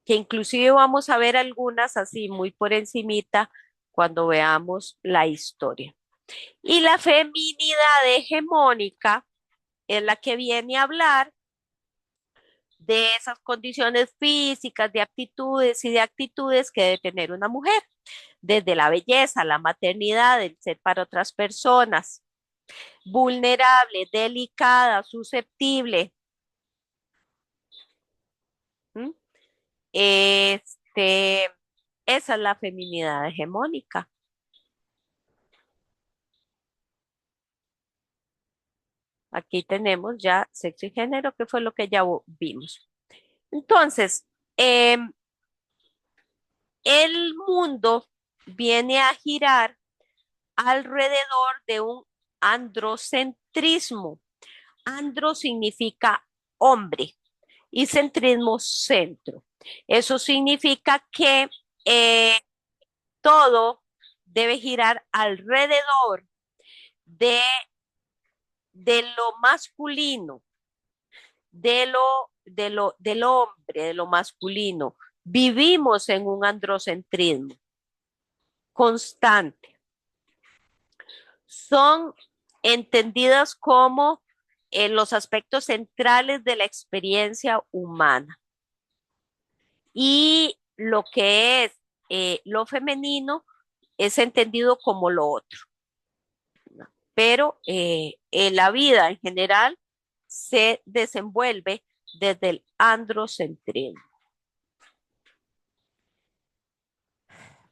Speaker 1: que inclusive vamos a ver algunas así muy por encimita cuando veamos la historia. Y la feminidad hegemónica es la que viene a hablar de esas condiciones físicas, de aptitudes y de actitudes que debe tener una mujer, desde la belleza, la maternidad, el ser para otras personas, vulnerable, delicada, susceptible. ¿m? Este, Esa es la feminidad hegemónica. Aquí tenemos ya sexo y género, que fue lo que ya vimos. Entonces, el mundo viene a girar alrededor de un androcentrismo. Andro significa hombre y centrismo centro. Eso significa que eh, todo debe girar alrededor de, de lo masculino, del hombre, de lo masculino. Vivimos en un androcentrismo constante. Son entendidas como los aspectos centrales de la experiencia humana. Y lo que es lo femenino es entendido como lo otro, ¿no? Pero en la vida en general se desenvuelve desde el androcentrismo.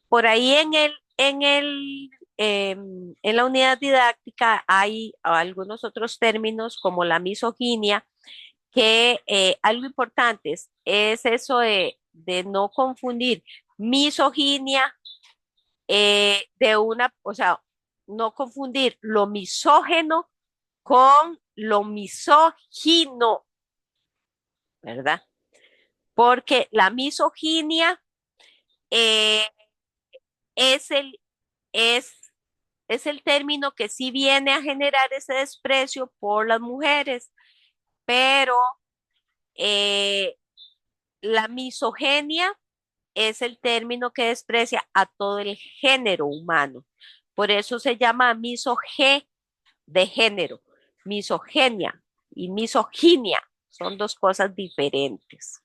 Speaker 1: Por ahí en la unidad didáctica hay algunos otros términos como la misoginia, que algo importante es eso de no confundir misoginia o sea, no confundir lo misógeno con lo misógino, ¿verdad? Porque la misoginia eh, es es, es el término que sí viene a generar ese desprecio por las mujeres, pero eh, La misoginia es el término que desprecia a todo el género humano. Por eso se llama misoge de género. Misoginia y misoginia son dos cosas diferentes.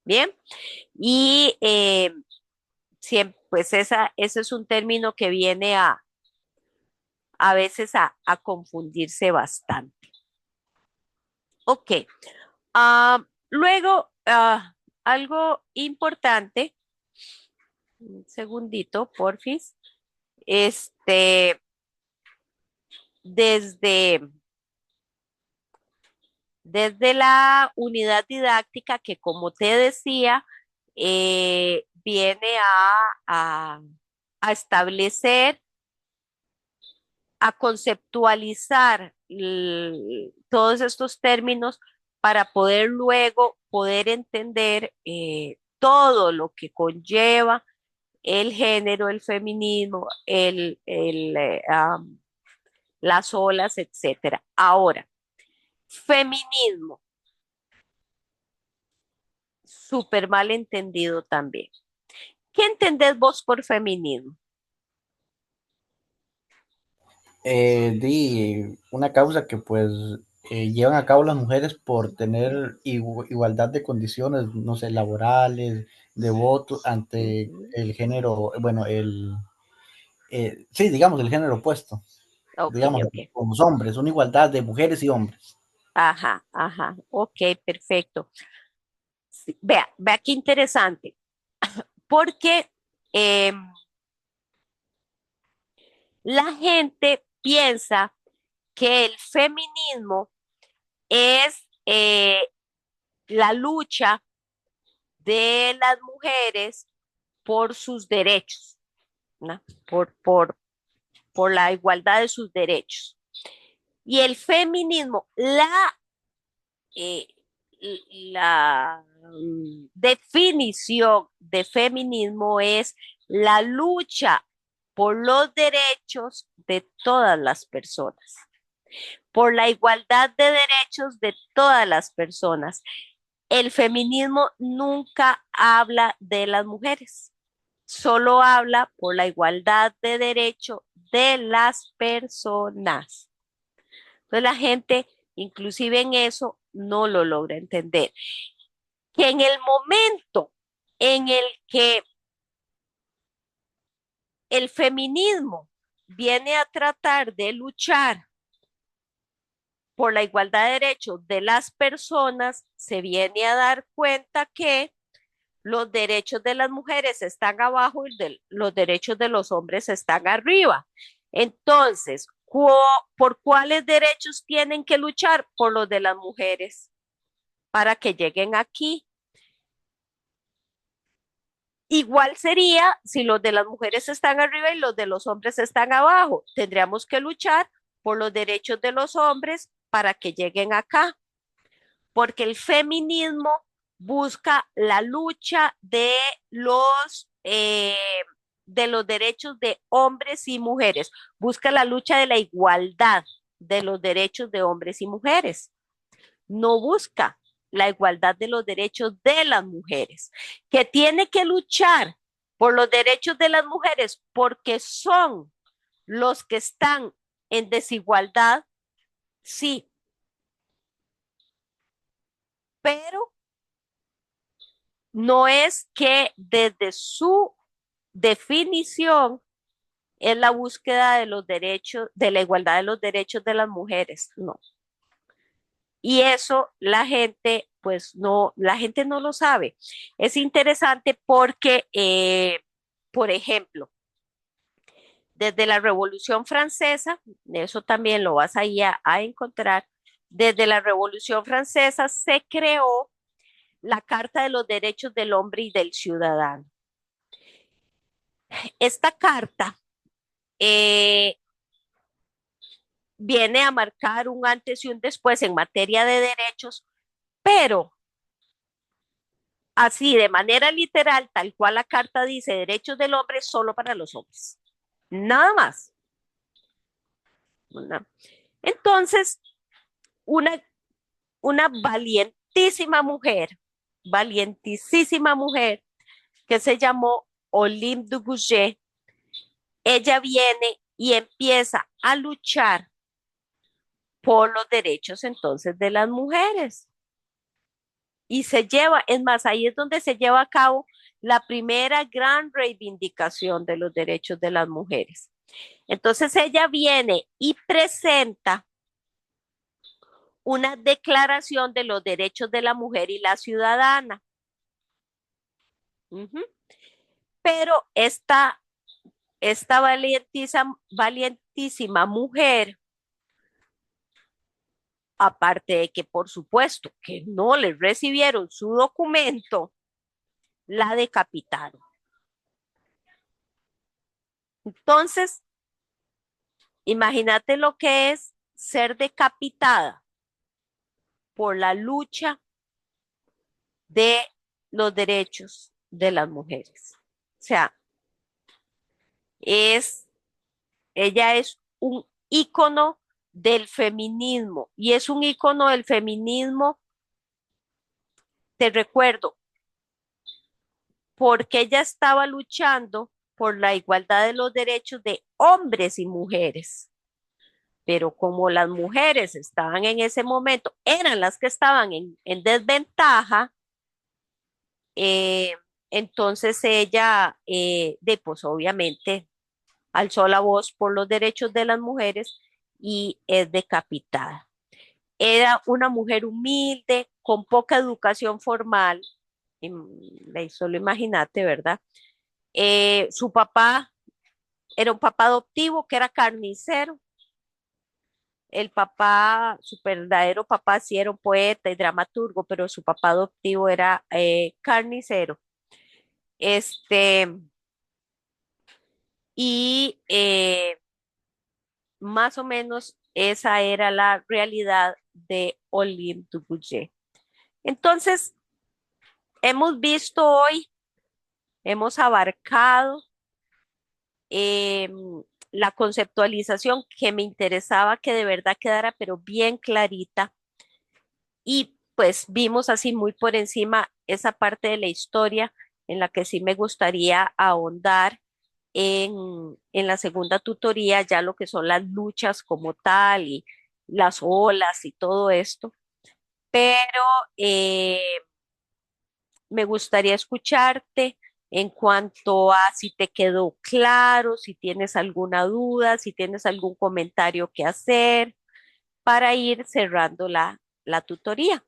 Speaker 1: Bien, y siempre, pues ese es un término que viene a veces a confundirse bastante. Ok, luego algo importante, un segundito, porfis, este, desde, desde la unidad didáctica que, como te decía, viene a, a establecer, a conceptualizar todos estos términos para poder luego poder entender todo lo que conlleva el género, el feminismo, las olas, etcétera. Ahora, feminismo, súper mal entendido también. ¿Qué entendés vos por feminismo?
Speaker 2: Di una causa que pues llevan a cabo las mujeres por tener igualdad de condiciones, no sé, laborales, de voto ante
Speaker 1: Ujú.
Speaker 2: el género, bueno, sí, digamos, el género opuesto,
Speaker 1: Ok,
Speaker 2: digamos,
Speaker 1: ok.
Speaker 2: con los hombres, una igualdad de mujeres y hombres.
Speaker 1: Ajá, ajá. Ok, perfecto. Sí, vea qué interesante, porque eh, la gente piensa que el feminismo es la lucha de las mujeres por sus derechos, ¿no? Por la igualdad de sus derechos. Y el feminismo, eh, la definición de feminismo es la lucha por los derechos de todas las personas, por la igualdad de derechos de todas las personas. El feminismo nunca habla de las mujeres, solo habla por la igualdad de derecho de las personas. Entonces la gente, inclusive en eso, no lo logra entender. Que en el momento en el que el feminismo viene a tratar de luchar por la igualdad de derechos de las personas, se viene a dar cuenta que los derechos de las mujeres están abajo y los derechos de los hombres están arriba. Entonces, ¿por cuáles derechos tienen que luchar? Por los de las mujeres para que lleguen aquí. Igual sería si los de las mujeres están arriba y los de los hombres están abajo. Tendríamos que luchar por los derechos de los hombres para que lleguen acá, porque el feminismo busca la lucha de los derechos de hombres y mujeres, busca la lucha de la igualdad de los derechos de hombres y mujeres. No busca la igualdad de los derechos de las mujeres, que tiene que luchar por los derechos de las mujeres porque son los que están en desigualdad, sí, pero no es que desde su definición es la búsqueda de los derechos, de la igualdad de los derechos de las mujeres, no. Y eso la gente, pues no, la gente no lo sabe. Es interesante porque, por ejemplo, desde la Revolución Francesa, eso también lo vas ahí a encontrar, desde la Revolución Francesa se creó la Carta de los Derechos del Hombre y del Ciudadano. Esta carta eh, viene a marcar un antes y un después en materia de derechos, pero así de manera literal, tal cual la carta dice, derechos del hombre solo para los hombres. Nada más. ¿No? Entonces, una, una valientísima mujer valientísima mujer que se llamó Olympe de Gouges. Ella viene y empieza a luchar por los derechos entonces de las mujeres. Y se lleva, es más, ahí es donde se lleva a cabo la primera gran reivindicación de los derechos de las mujeres. Entonces ella viene y presenta una declaración de los derechos de la mujer y la ciudadana. Uh-huh. Pero esta valientísima mujer, aparte de que por supuesto que no le recibieron su documento, la decapitaron. Entonces, imagínate lo que es ser decapitada por la lucha de los derechos de las mujeres. O sea, es, ella es un ícono del feminismo y es un ícono del feminismo, te recuerdo, porque ella estaba luchando por la igualdad de los derechos de hombres y mujeres. Pero como las mujeres estaban en ese momento, eran las que estaban en desventaja, eh, entonces ella, pues obviamente, alzó la voz por los derechos de las mujeres y es decapitada. Era una mujer humilde, con poca educación formal, solo imagínate, ¿verdad? Su papá era un papá adoptivo que era carnicero. El papá, su verdadero papá sí era un poeta y dramaturgo, pero su papá adoptivo era carnicero. Este, y más o menos esa era la realidad de Olympe de Gouges. Entonces, hemos visto hoy, hemos abarcado eh, la conceptualización que me interesaba que de verdad quedara, pero bien clarita. Y pues vimos así muy por encima esa parte de la historia en la que sí me gustaría ahondar en la segunda tutoría, ya lo que son las luchas como tal y las olas y todo esto. Pero eh, me gustaría escucharte en cuanto a si te quedó claro, si tienes alguna duda, si tienes algún comentario que hacer para ir cerrando la tutoría.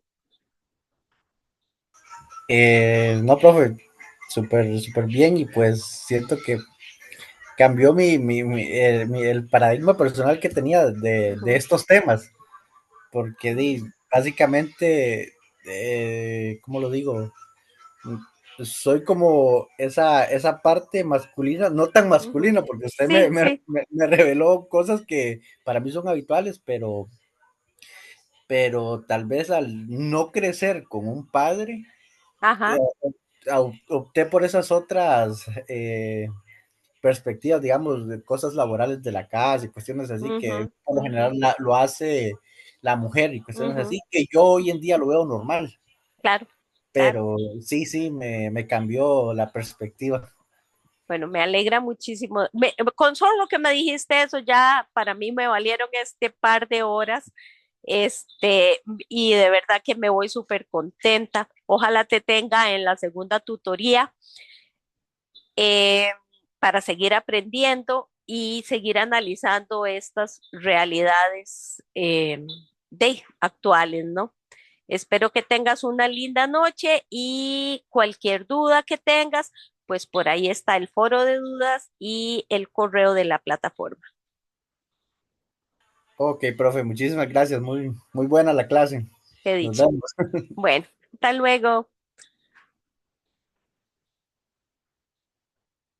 Speaker 2: No, profe, súper, súper bien y pues siento que cambió el paradigma personal que tenía de
Speaker 1: Ujú,
Speaker 2: estos temas, porque básicamente, ¿cómo lo digo? Soy como esa parte masculina, no tan
Speaker 1: ujú.
Speaker 2: masculina, porque usted
Speaker 1: Sí, sí,
Speaker 2: me reveló cosas que para mí son habituales, pero tal vez al no crecer con un padre, eh,
Speaker 1: ajá,
Speaker 2: opté por esas otras perspectivas, digamos, de cosas laborales de la casa y cuestiones así, que
Speaker 1: ujú,
Speaker 2: por lo
Speaker 1: ujú,
Speaker 2: general lo hace la mujer y cuestiones
Speaker 1: ujú.
Speaker 2: así, que yo hoy en día lo veo normal,
Speaker 1: Claro, claro.
Speaker 2: pero sí, sí, me cambió la perspectiva.
Speaker 1: Bueno, me alegra muchísimo. Con solo lo que me dijiste eso, ya para mí me valieron este par de horas. Y de verdad que me voy súper contenta. Ojalá te tenga en la segunda tutoría eh, para seguir aprendiendo y seguir analizando estas realidades actuales, ¿no? Espero que tengas una linda noche y cualquier duda que tengas, pues por ahí está el foro de dudas y el correo de la plataforma.
Speaker 2: Ok, profe, muchísimas gracias, muy, muy buena la clase.
Speaker 1: He
Speaker 2: Nos
Speaker 1: dicho.
Speaker 2: vemos.
Speaker 1: Bueno, hasta luego.